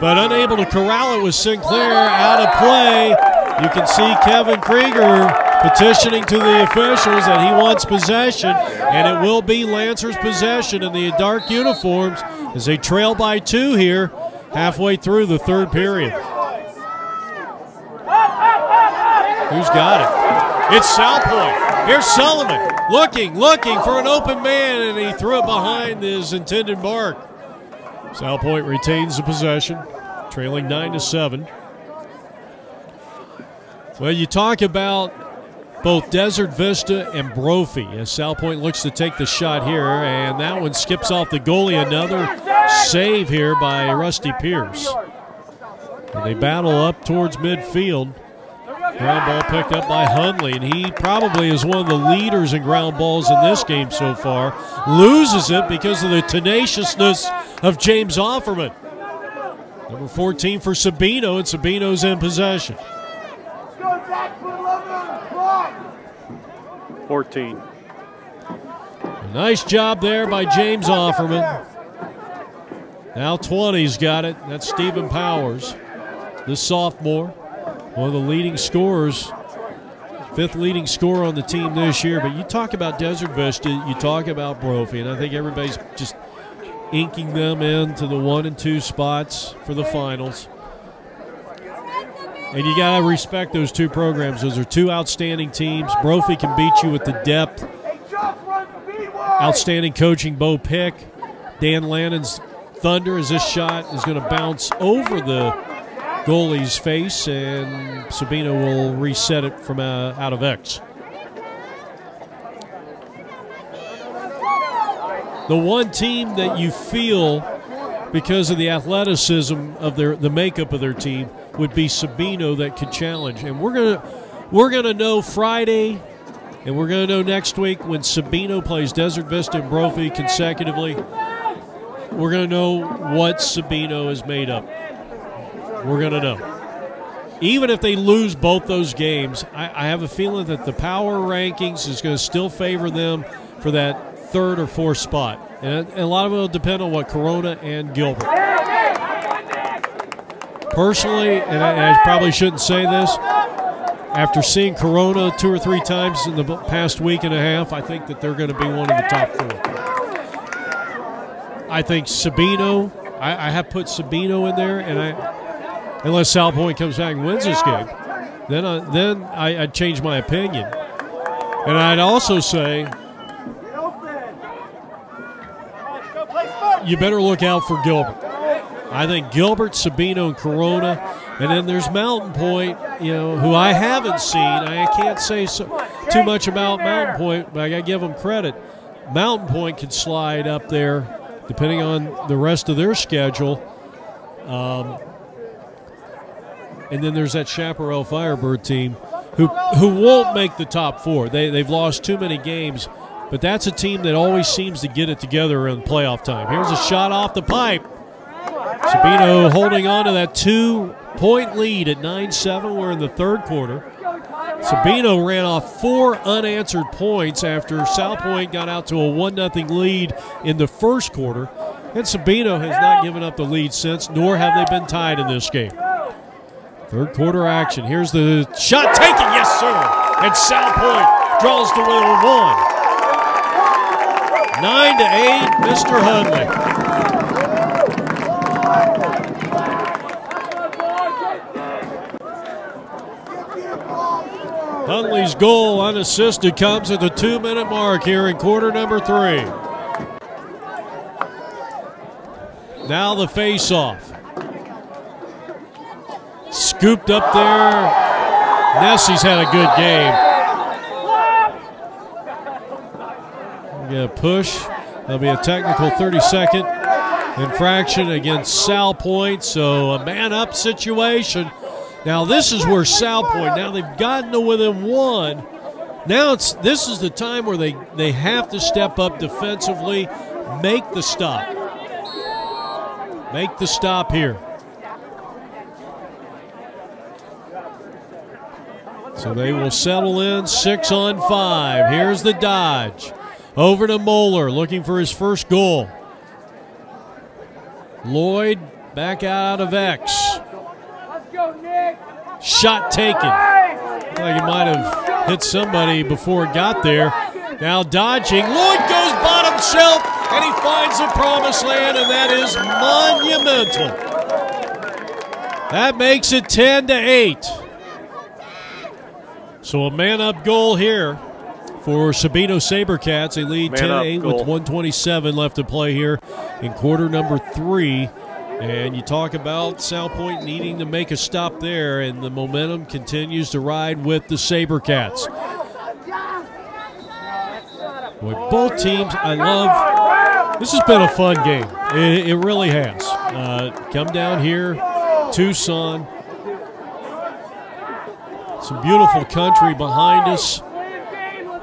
but unable to corral it with Sinclair out of play. You can see Kevin Krieger petitioning to the officials that he wants possession, and it will be Lancers possession in the dark uniforms as they trail by 2 here halfway through the third period. Who's got it? It's Salpointe. Here's Sullivan looking for an open man, and he threw it behind his intended mark. Salpointe retains the possession, trailing 9-7. Well, you talk about both Desert Vista and Brophy as Salpointe looks to take the shot here, and that one skips off the goalie. Another save here by Rusty Pierce. And they battle up towards midfield. Ground ball picked up by Hundley, and he probably is one of the leaders in ground balls in this game so far. Loses it because of the tenaciousness of James Offerman. Number 14 for Sabino, and Sabino's in possession. 14. A nice job there by James Offerman. Now 20's got it. That's Stephen Powers, the sophomore, one of the leading scorers, 5th leading scorer on the team this year. But you talk about Desert Vista, you talk about Brophy, and I think everybody's just inking them into the 1 and 2 spots for the finals. And you got to respect those two programs. Those are two outstanding teams. Brophy can beat you with the depth. Outstanding coaching, Bo Pick. Dan Lannon's thunder as this shot is going to bounce over the goalie's face, and Sabino will reset it from out of X. The one team that you feel, because of the athleticism of the makeup of their team, would be Sabino, that could challenge. And we're gonna know Friday, and we're gonna know next week when Sabino plays Desert Vista and Brophy consecutively. We're gonna know what Sabino is made of. We're gonna know. Even if they lose both those games, I have a feeling that the power rankings is going to still favor them for that 3rd or 4th spot. And a lot of it will depend on what Corona and Gilbert. Personally, and I probably shouldn't say this, after seeing Corona 2 or 3 times in the past week and a half, I think that they're going to be one of the top 4. I think Sabino, I have put Sabino in there, and unless Salpointe comes back and wins this game, then I'd change my opinion. And I'd also say you better look out for Gilbert. I think Gilbert, Sabino, and Corona, and then there's Mountain Point, who I haven't seen. I can't say too much about Mountain Point, but I got to give them credit. Mountain Point could slide up there, depending on the rest of their schedule. And then there's that Chaparral Firebird team who won't make the top 4. They've lost too many games, but that's a team that always seems to get it together around playoff time. Here's a shot off the pipe. Sabino holding on to that 2-point lead at 9-7. We're in the 3rd quarter. Sabino ran off 4 unanswered points after Salpointe got out to a 1-0 lead in the 1st quarter. And Sabino has not given up the lead since, nor have they been tied in this game. 3rd quarter action. Here's the shot taken. Yes, sir. And Salpointe draws the win 1. 9-8, Mr. Hundley. Hundley's goal unassisted comes at the 2-minute mark here in quarter number 3. Now the face-off. Scooped up there. Nessie's had a good game. We're going to push. There'll be a technical 30-second infraction against Salpointe, so a man-up situation. Now this is where Salpointe, now they've gotten to within 1. Now this is the time where they have to step up defensively, make the stop. Make the stop here. So they will settle in 6-on-5. Here's the dodge. Over to Moeller, looking for his first goal. Lloyd back out of X. Shot taken. Looked like he might have hit somebody before it got there. Now dodging. Lloyd goes bottom shelf and he finds the promised land, and that is monumental. That makes it 10-8. So a man-up goal here for Sabino Sabercats. They lead 10-8 with 127 left to play here in quarter number 3. And you talk about Salpointe needing to make a stop there, and the momentum continues to ride with the Sabercats. Boy, both teams, I love. This has been a fun game. It really has. Come down here, Tucson. Some beautiful country behind us.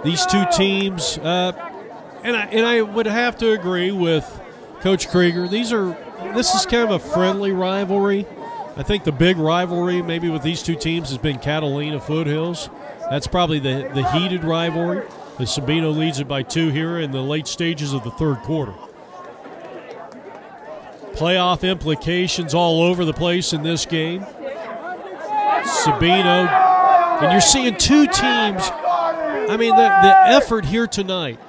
These two teams, and I would have to agree with Coach Krieger. This is kind of a friendly rivalry. I think the big rivalry maybe with these two teams has been Catalina Foothills. That's probably the heated rivalry. The Sabino leads it by 2 here in the late stages of the third quarter. Playoff implications all over the place in this game. Sabino, and you're seeing two teams. I mean, the effort here tonight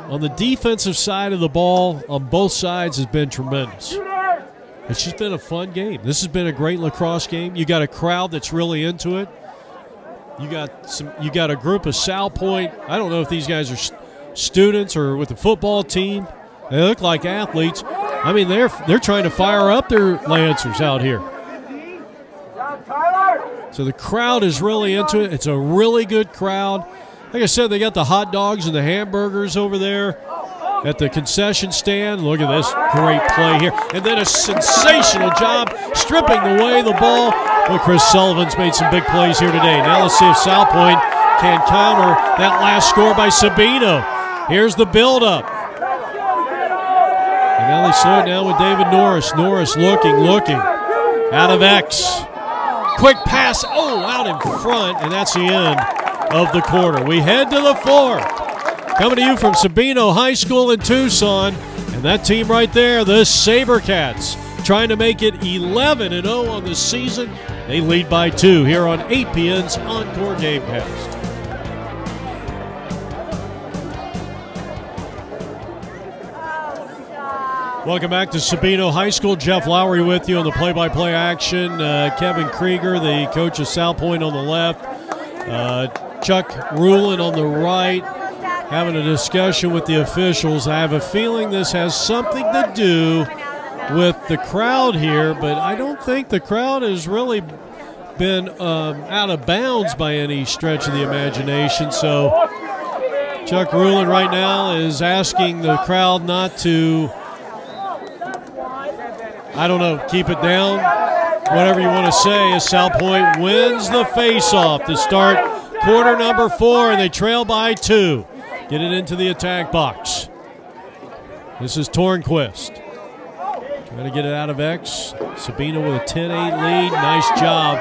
on the defensive side of the ball on both sides has been tremendous. It's just been a fun game. This has been a great lacrosse game. You got a crowd that's really into it. You got a group of Salpointe. I don't know if these guys are students or with the football team. They look like athletes. I mean, they're trying to fire up their Lancers out here. So the crowd is really into it. It's a really good crowd. Like I said, they got the hot dogs and the hamburgers over there at the concession stand. Look at this great play here. And then a sensational job stripping away the ball. Well, Chris Sullivan's made some big plays here today. Now let's see if Salpointe can counter that last score by Sabino. Here's the buildup. And now they slow it down with David Norris. Norris looking, out of X. Quick pass, out in front, and that's the end of the quarter. We head to the fourth. Coming to you from Sabino High School in Tucson, and that team right there, the Sabercats, trying to make it 11-0 on the season. They lead by 2 here on APN's Encore Gamecast. Welcome back to Sabino High School. Jeff Lowry with you on the play-by-play action. Kevin Krieger, the coach of Salpointe, on the left. Chuck Rulin on the right, having a discussion with the officials. I have a feeling this has something to do with the crowd here, but I don't think the crowd has really been out of bounds by any stretch of the imagination. So Chuck Rulin right now is asking the crowd not to, I don't know, keep it down, whatever you want to say, as Salpointe wins the face-off to start quarter number 4, and they trail by 2. Get it into the attack box. This is Tornquist. Trying to get it out of X. Sabino with a 10-8 lead. Nice job.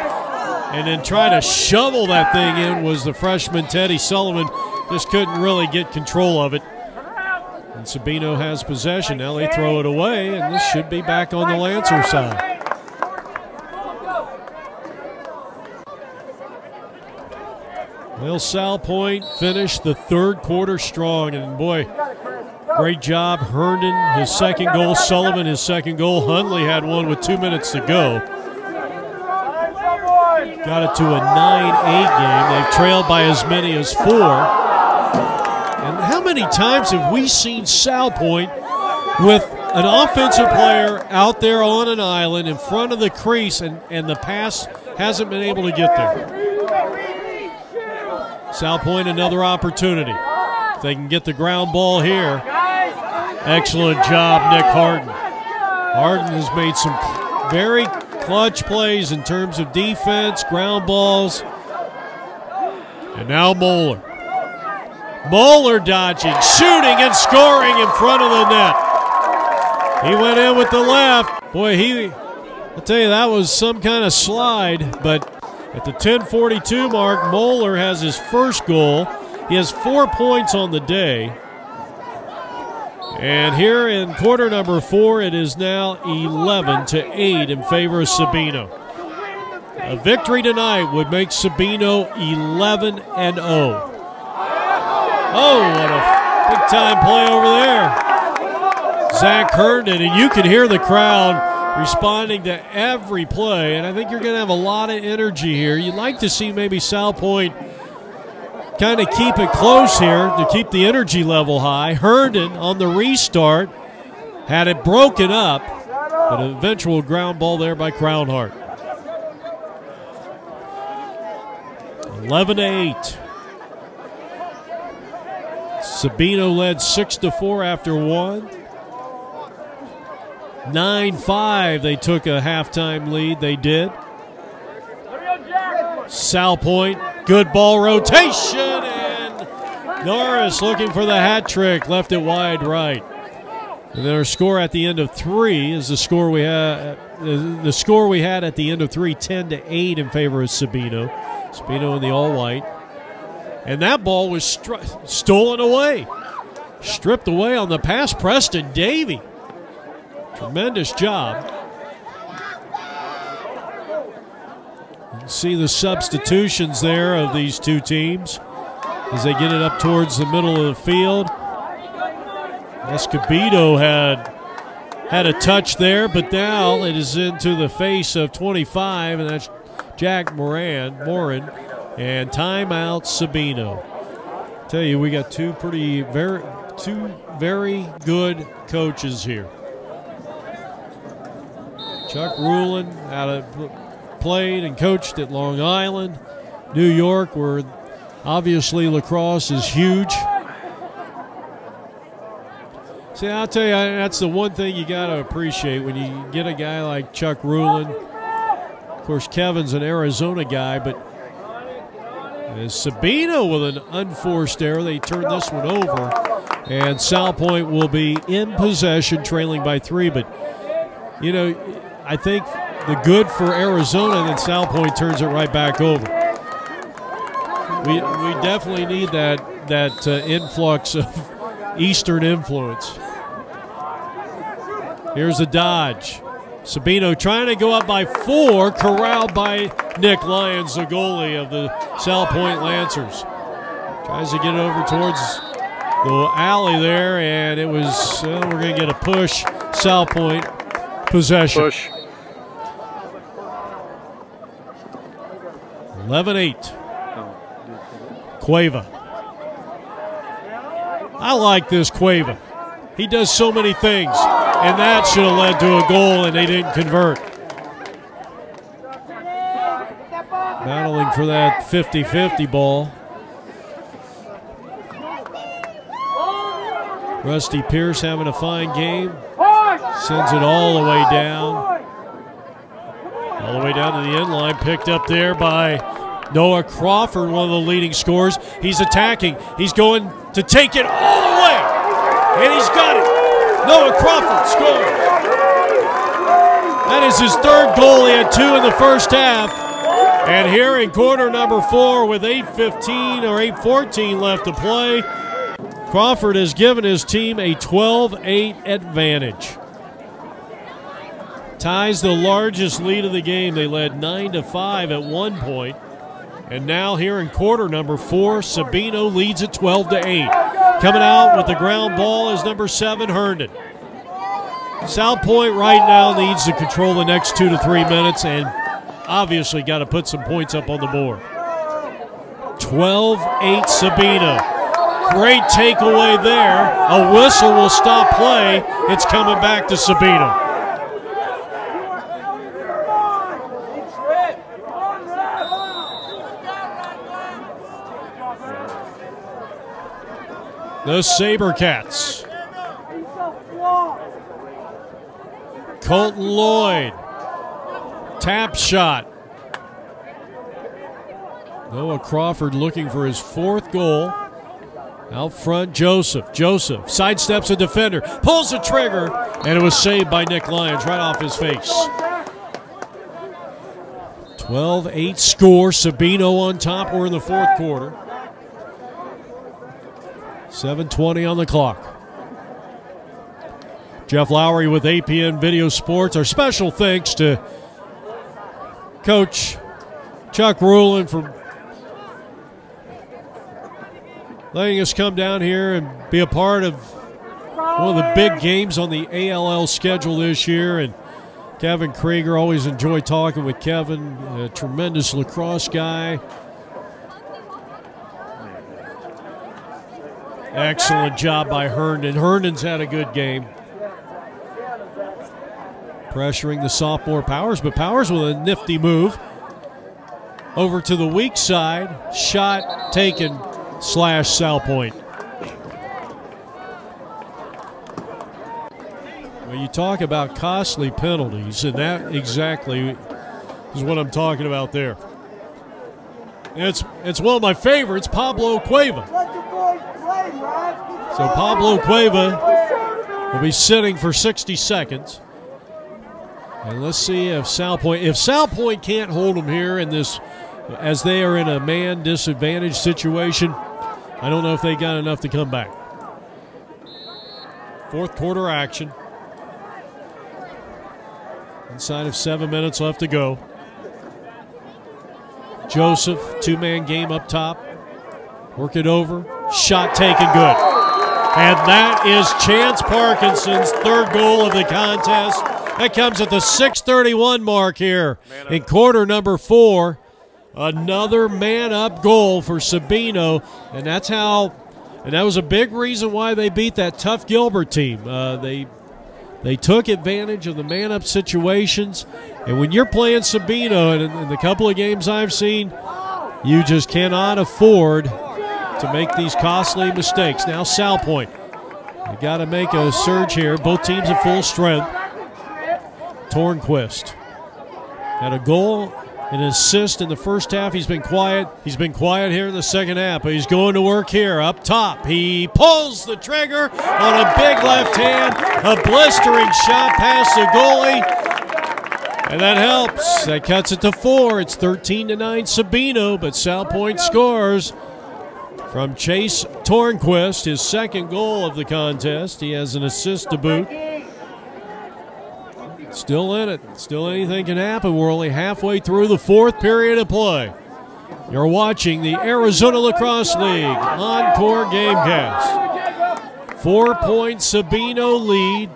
And then trying to shovel that thing in was the freshman Teddy Sullivan. Just couldn't really get control of it. And Sabino has possession. Now they throw it away, and this should be back on the Lancer side. Well, Salpointe finished the third quarter strong, and boy, great job. Herndon, his second goal. Sullivan, his second goal. Hundley had one with 2 minutes to go. Got it to a 9-8 game. They've trailed by as many as 4. And how many times have we seen Salpointe with an offensive player out there on an island in front of the crease, and the pass hasn't been able to get there? Salpointe, another opportunity. If they can get the ground ball here. Excellent job, Nick Harden. Harden has made some very clutch plays in terms of defense, ground balls. And now Moeller. Moeller dodging, shooting, and scoring in front of the net. He went in with the left. Boy, I'll tell you, that was some kind of slide, but at the 10:42 mark, Moeller has his first goal. He has 4 points on the day. And here in quarter number 4, it is now 11-8 in favor of Sabino. A victory tonight would make Sabino 11-0. Oh, what a big-time play over there. Zach Herndon, and you can hear the crowd responding to every play, and I think you're going to have a lot of energy here. You'd like to see maybe Salpointe kind of keep it close here to keep the energy level high. Herndon on the restart had it broken up, but an eventual ground ball there by Crownhart. 11-8. Sabino led 6-4 after one. 9-5, they took a halftime lead. They did. Salpointe, good ball rotation, and Norris looking for the hat trick, left it wide right. And then our score at the end of three is the score we had. The score we had at the end of three, 10-8 in favor of Sabino. Sabino in the all-white, and that ball was stolen away, stripped away on the pass. Preston Davey. Tremendous job. You can see the substitutions there of these two teams as they get it up towards the middle of the field. Escobedo had a touch there, but now it is into the face of 25, and that's Jack Morin, and timeout Sabino. Tell you, we got two very good coaches here. Chuck Rulin played and coached at Long Island, New York, where obviously lacrosse is huge. See, I'll tell you, that's the one thing you got to appreciate when you get a guy like Chuck Rulin. Of course, Kevin's an Arizona guy, but Sabino with an unforced error. They turn this one over, and Salpointe will be in possession, trailing by 3. But, you know, I think the good for Arizona, and then Salpointe turns it right back over. We definitely need that influx of Eastern influence. Here's a dodge. Sabino trying to go up by 4, corralled by Nick Lyons, the goalie of the Salpointe Lancers. Tries to get over towards the alley there, and it was, we're going to get a push. Salpointe possession. Push. 11-8. Cueva. I like this Cueva. He does so many things, and that should have led to a goal, and they didn't convert. Battling for that 50-50 ball. Rusty Pierce having a fine game. Sends it all the way down. All the way down to the end line. Picked up there by Noah Crawford, one of the leading scorers. He's attacking. He's going to take it all the way. And he's got it. Noah Crawford scored. That is his 3rd goal. He had 2 in the first half. And here in quarter number 4 with 8:15 or 8:14 left to play, Crawford has given his team a 12-8 advantage. Ties the largest lead of the game. They led 9-5 at one point. And now here in quarter number 4, Sabino leads at 12-8. Coming out with the ground ball is number 7, Herndon. Salpointe right now needs to control the next 2 to 3 minutes and obviously got to put some points up on the board. 12-8 Sabino. Great takeaway there. A whistle will stop play. It's coming back to Sabino. The Sabercats. Colton Lloyd. Tap shot. Noah Crawford looking for his 4th goal. Out front, Joseph. Joseph sidesteps a defender, pulls the trigger, and it was saved by Nick Lyons right off his face. 12-8 score. Sabino on top. We're in the 4th quarter. 7:20 on the clock. Jeff Lowry with APN Video Sports. Our special thanks to Coach Chuck Rulin for letting us come down here and be a part of one of the big games on the A.L.L. schedule this year, and Kevin Krieger, always enjoy talking with Kevin, a tremendous lacrosse guy. Excellent job by Herndon. Herndon's had a good game. Pressuring the sophomore Powers, but Powers with a nifty move. Over to the weak side. Shot taken / Salpointe. Well, you talk about costly penalties, and that exactly is what I'm talking about there. It's one of my favorites, Pablo Cueva. So Pablo Cueva will be sitting for 60 seconds. And let's see if Salpointe can't hold them here in this, as they are in a man disadvantage situation, I don't know if they got enough to come back. Fourth quarter action. Inside of 7 minutes left to go. Joseph, two-man game up top. Work it over. Shot taken, good. And that is Chance Parkinson's third goal of the contest. That comes at the 6:31 mark here in quarter number 4. Another man-up goal for Sabino, and that was a big reason why they beat that tough Gilbert team. They took advantage of the man-up situations, and when you're playing Sabino, and in the couple of games I've seen, you just cannot afford to make these costly mistakes. Now Salpointe, you got to make a surge here. Both teams at full strength. Tornquist got a goal and an assist in the first half. He's been quiet. He's been quiet here in the second half, but he's going to work here up top. He pulls the trigger on a big left hand, a blistering shot past the goalie, and that helps. That cuts it to 4. It's 13-9 Sabino, but Salpointe scores from Chase Tornquist, his second goal of the contest. He has an assist to boot. Still in it. Still anything can happen. We're only halfway through the fourth period of play. You're watching the Arizona Lacrosse League Encore Gamecast. 4-point Sabino lead.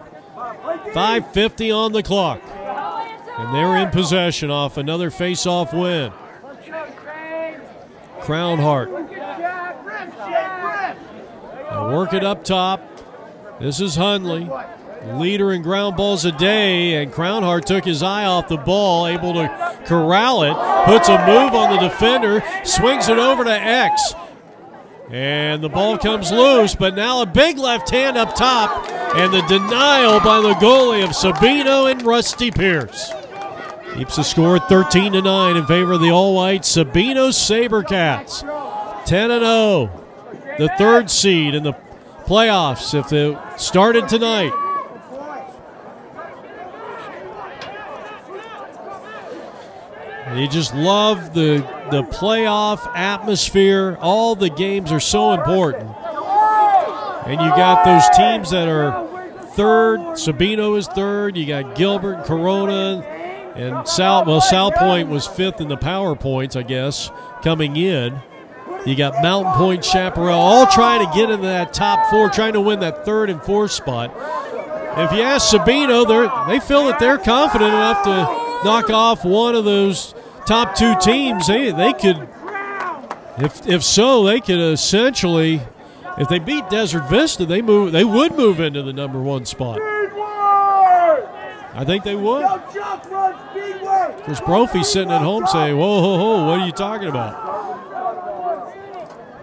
5:50 on the clock. And they're in possession off another face-off win. Crownhart. Now work it up top. This is Hundley. Leader in ground balls a day, and Crownhart took his eye off the ball, able to corral it, puts a move on the defender, swings it over to X. And the ball comes loose, but now a big left hand up top, and the denial by the goalie of Sabino and Rusty Pierce. Keeps the score at 13-9 in favor of the all-white Sabino Sabercats. 10-0, the third seed in the playoffs if it started tonight. You just love the playoff atmosphere. All the games are so important. And you got those teams that are third. Sabino is third. You got Gilbert, Corona, and Salpointe was fifth in the power points, I guess, coming in. You got Mountain Point, Chaparral, all trying to get into that top 4, trying to win that third and fourth spot. If you ask Sabino, they feel that they're confident enough to knock off one of those top 2 teams. They could, if so, they could essentially, if they beat Desert Vista, they would move into the number 1 spot. I think they would. Because Brophy's sitting at home saying, whoa, what are you talking about?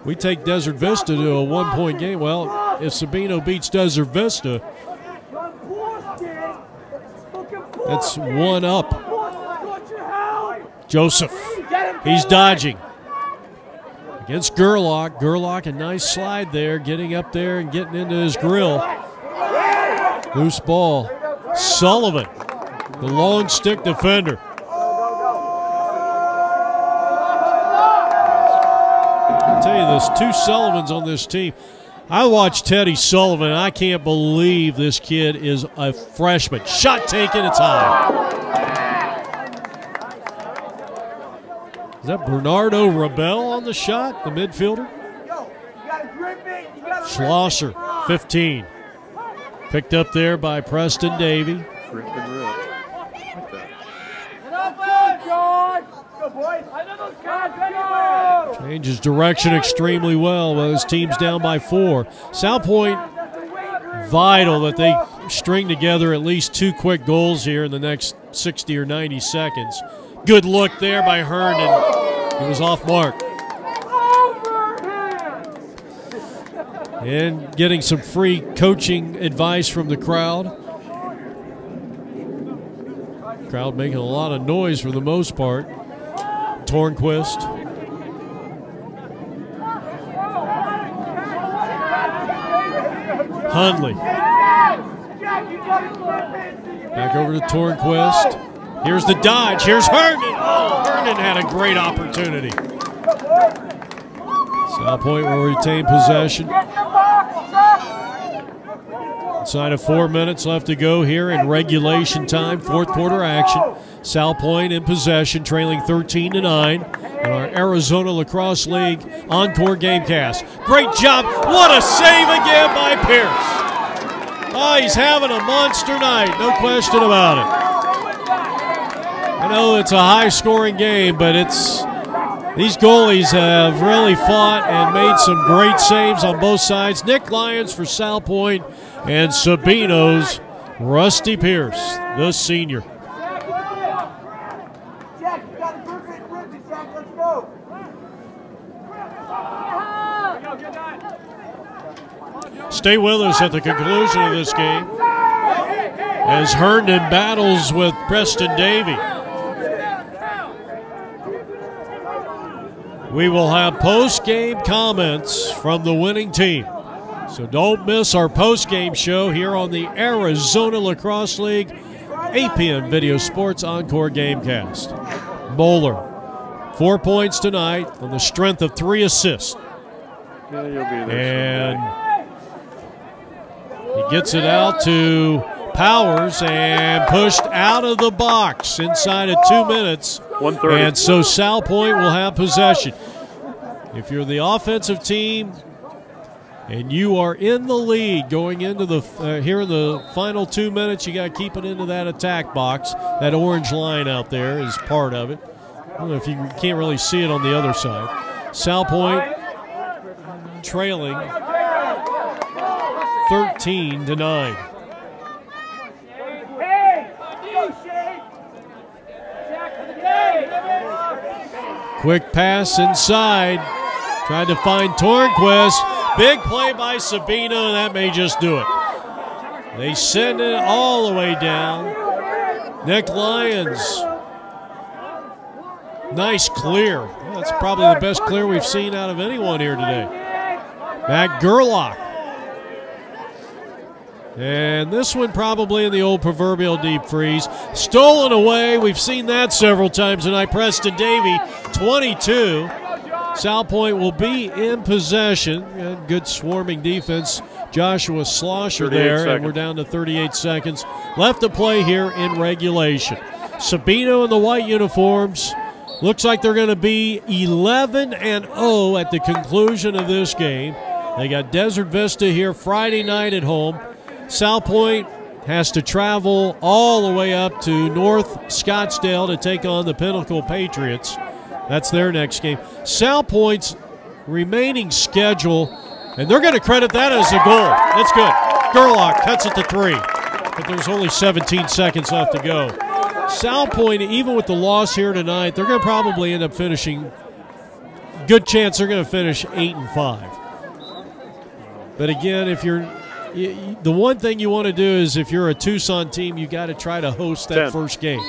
We take Desert Vista to a 1-point game. Well, if Sabino beats Desert Vista, that's 1 up. Joseph, he's dodging against Gerlach. Gerlach, a nice slide there, getting up there and getting into his grill. Loose ball. Sullivan, the long stick defender. I'll tell you, there's 2 Sullivans on this team. I watched Teddy Sullivan, and I can't believe this kid is a freshman. Shot taken, it's high. Is that Bernardo Rebel on the shot, the midfielder? Schlosser, 15. Picked up there by Preston Davey. Rip and rip. Like that. Changes direction extremely well. His team's down by 4. Salpointe, vital that they string together at least 2 quick goals here in the next 60 or 90 seconds. Good look there by Herndon. He was off mark. And getting some free coaching advice from the crowd. Crowd making a lot of noise for the most part. Tornquist. Hundley. Back over to Tornquist. Here's the dodge. Here's Herndon. Oh, Herndon had a great opportunity. Salpointe will retain possession. Inside of 4 minutes left to go here in regulation time, 4th quarter action. Salpointe in possession, trailing 13-9 in our Arizona Lacrosse League Encore Gamecast. Great job. What a save again by Pierce. Oh, he's having a monster night, no question about it. I know it's a high-scoring game, but these goalies have really fought and made some great saves on both sides. Nick Lyons for Salpointe and Sabino's Rusty Pierce, the senior. Stay with us at the conclusion of this game as Herndon battles with Preston Davey. We will have post-game comments from the winning team. So don't miss our post-game show here on the Arizona Lacrosse League APN Video Sports Encore Gamecast. Moeller, 4 points tonight on the strength of 3 assists. Yeah, you'll be there. And he gets it out to Powers and pushed out of the box inside of 2 minutes. 1:30. And so Salpointe will have possession. If you're the offensive team and you are in the lead going into the here in the final 2 minutes, you got to keep it into that attack box. That orange line out there is part of it. I don't know if you can't really see it on the other side. Salpointe trailing 13-9. Quick pass inside. Tried to find Tornquist. Big play by Sabino, and that may just do it. They send it all the way down. Nick Lyons. Nice clear. Well, that's probably the best clear we've seen out of anyone here today. Matt Gerlach. And this one probably in the old proverbial deep freeze. Stolen away. We've seen that several times tonight. Preston Davey, 22. Salpointe will be in possession. Good swarming defense. Joshua Slosher there, seconds. and we're down to 38 seconds left to play here in regulation. Sabino in the white uniforms. Looks like they're going to be 11-0 at the conclusion of this game. They got Desert Vista here Friday night at home. Salpointe has to travel all the way up to North Scottsdale to take on the Pinnacle Patriots. That's their next game. Salpointe's remaining schedule, and they're going to credit that as a goal. That's good. Gerlach cuts it to 3, but there's only 17 seconds left to go. Salpointe, even with the loss here tonight, they're going to probably end up finishing, good chance they're going to finish 8-5. But again, if you're, the one thing you want to do is if you're a Tucson team, you got to try to host that first game.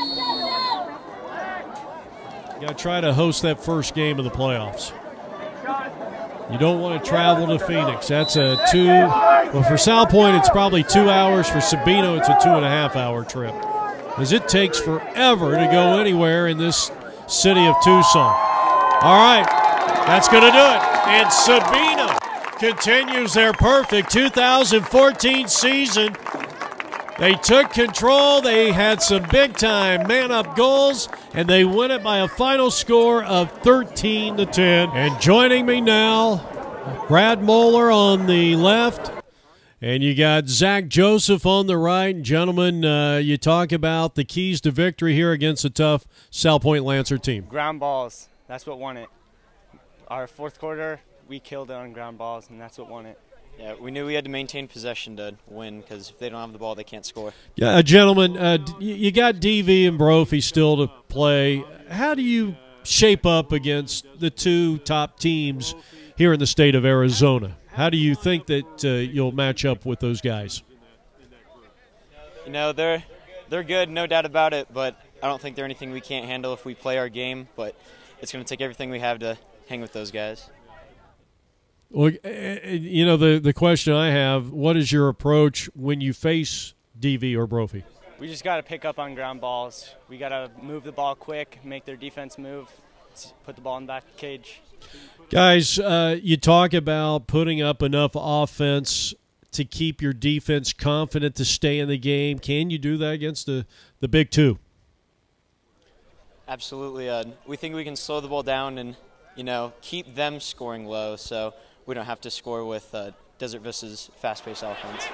You got to try to host that first game of the playoffs. You don't want to travel to Phoenix. That's a well, for Salpointe, it's probably 2 hours. For Sabino, it's a 2.5-hour trip, as it takes forever to go anywhere in this city of Tucson. All right, that's going to do it. And Sabino continues their perfect 2014 season. They took control. They had some big-time man-up goals, and they win it by a final score of 13-10. And joining me now, Brad Moeller on the left And you got Zach Joseph on the right. Gentlemen, you talk about the keys to victory here against a tough Salpointe Lancer team. Ground balls. That's what won it. Our fourth quarter, we killed it on ground balls, and that's what won it. Yeah, we knew we had to maintain possession to win because if they don't have the ball, they can't score. Yeah, gentlemen, you got DV and Brophy still to play. How do you shape up against the two top teams here in the state of Arizona? How do you think that you'll match up with those guys? You know, they're good, no doubt about it, but I don't think they're anything we can't handle if we play our game, but it's going to take everything we have to hang with those guys. Well, you know, the question I have, what is your approach when you face DV or Brophy? We just got to pick up on ground balls. We got to move the ball quick, make their defense move, put the ball in the back of the cage. Guys, you talk about putting up enough offense to keep your defense confident to stay in the game. Can you do that against the big two? Absolutely. We think we can slow the ball down and, you know, keep them scoring low so we don't have to score with Desert Vista's fast-paced offense.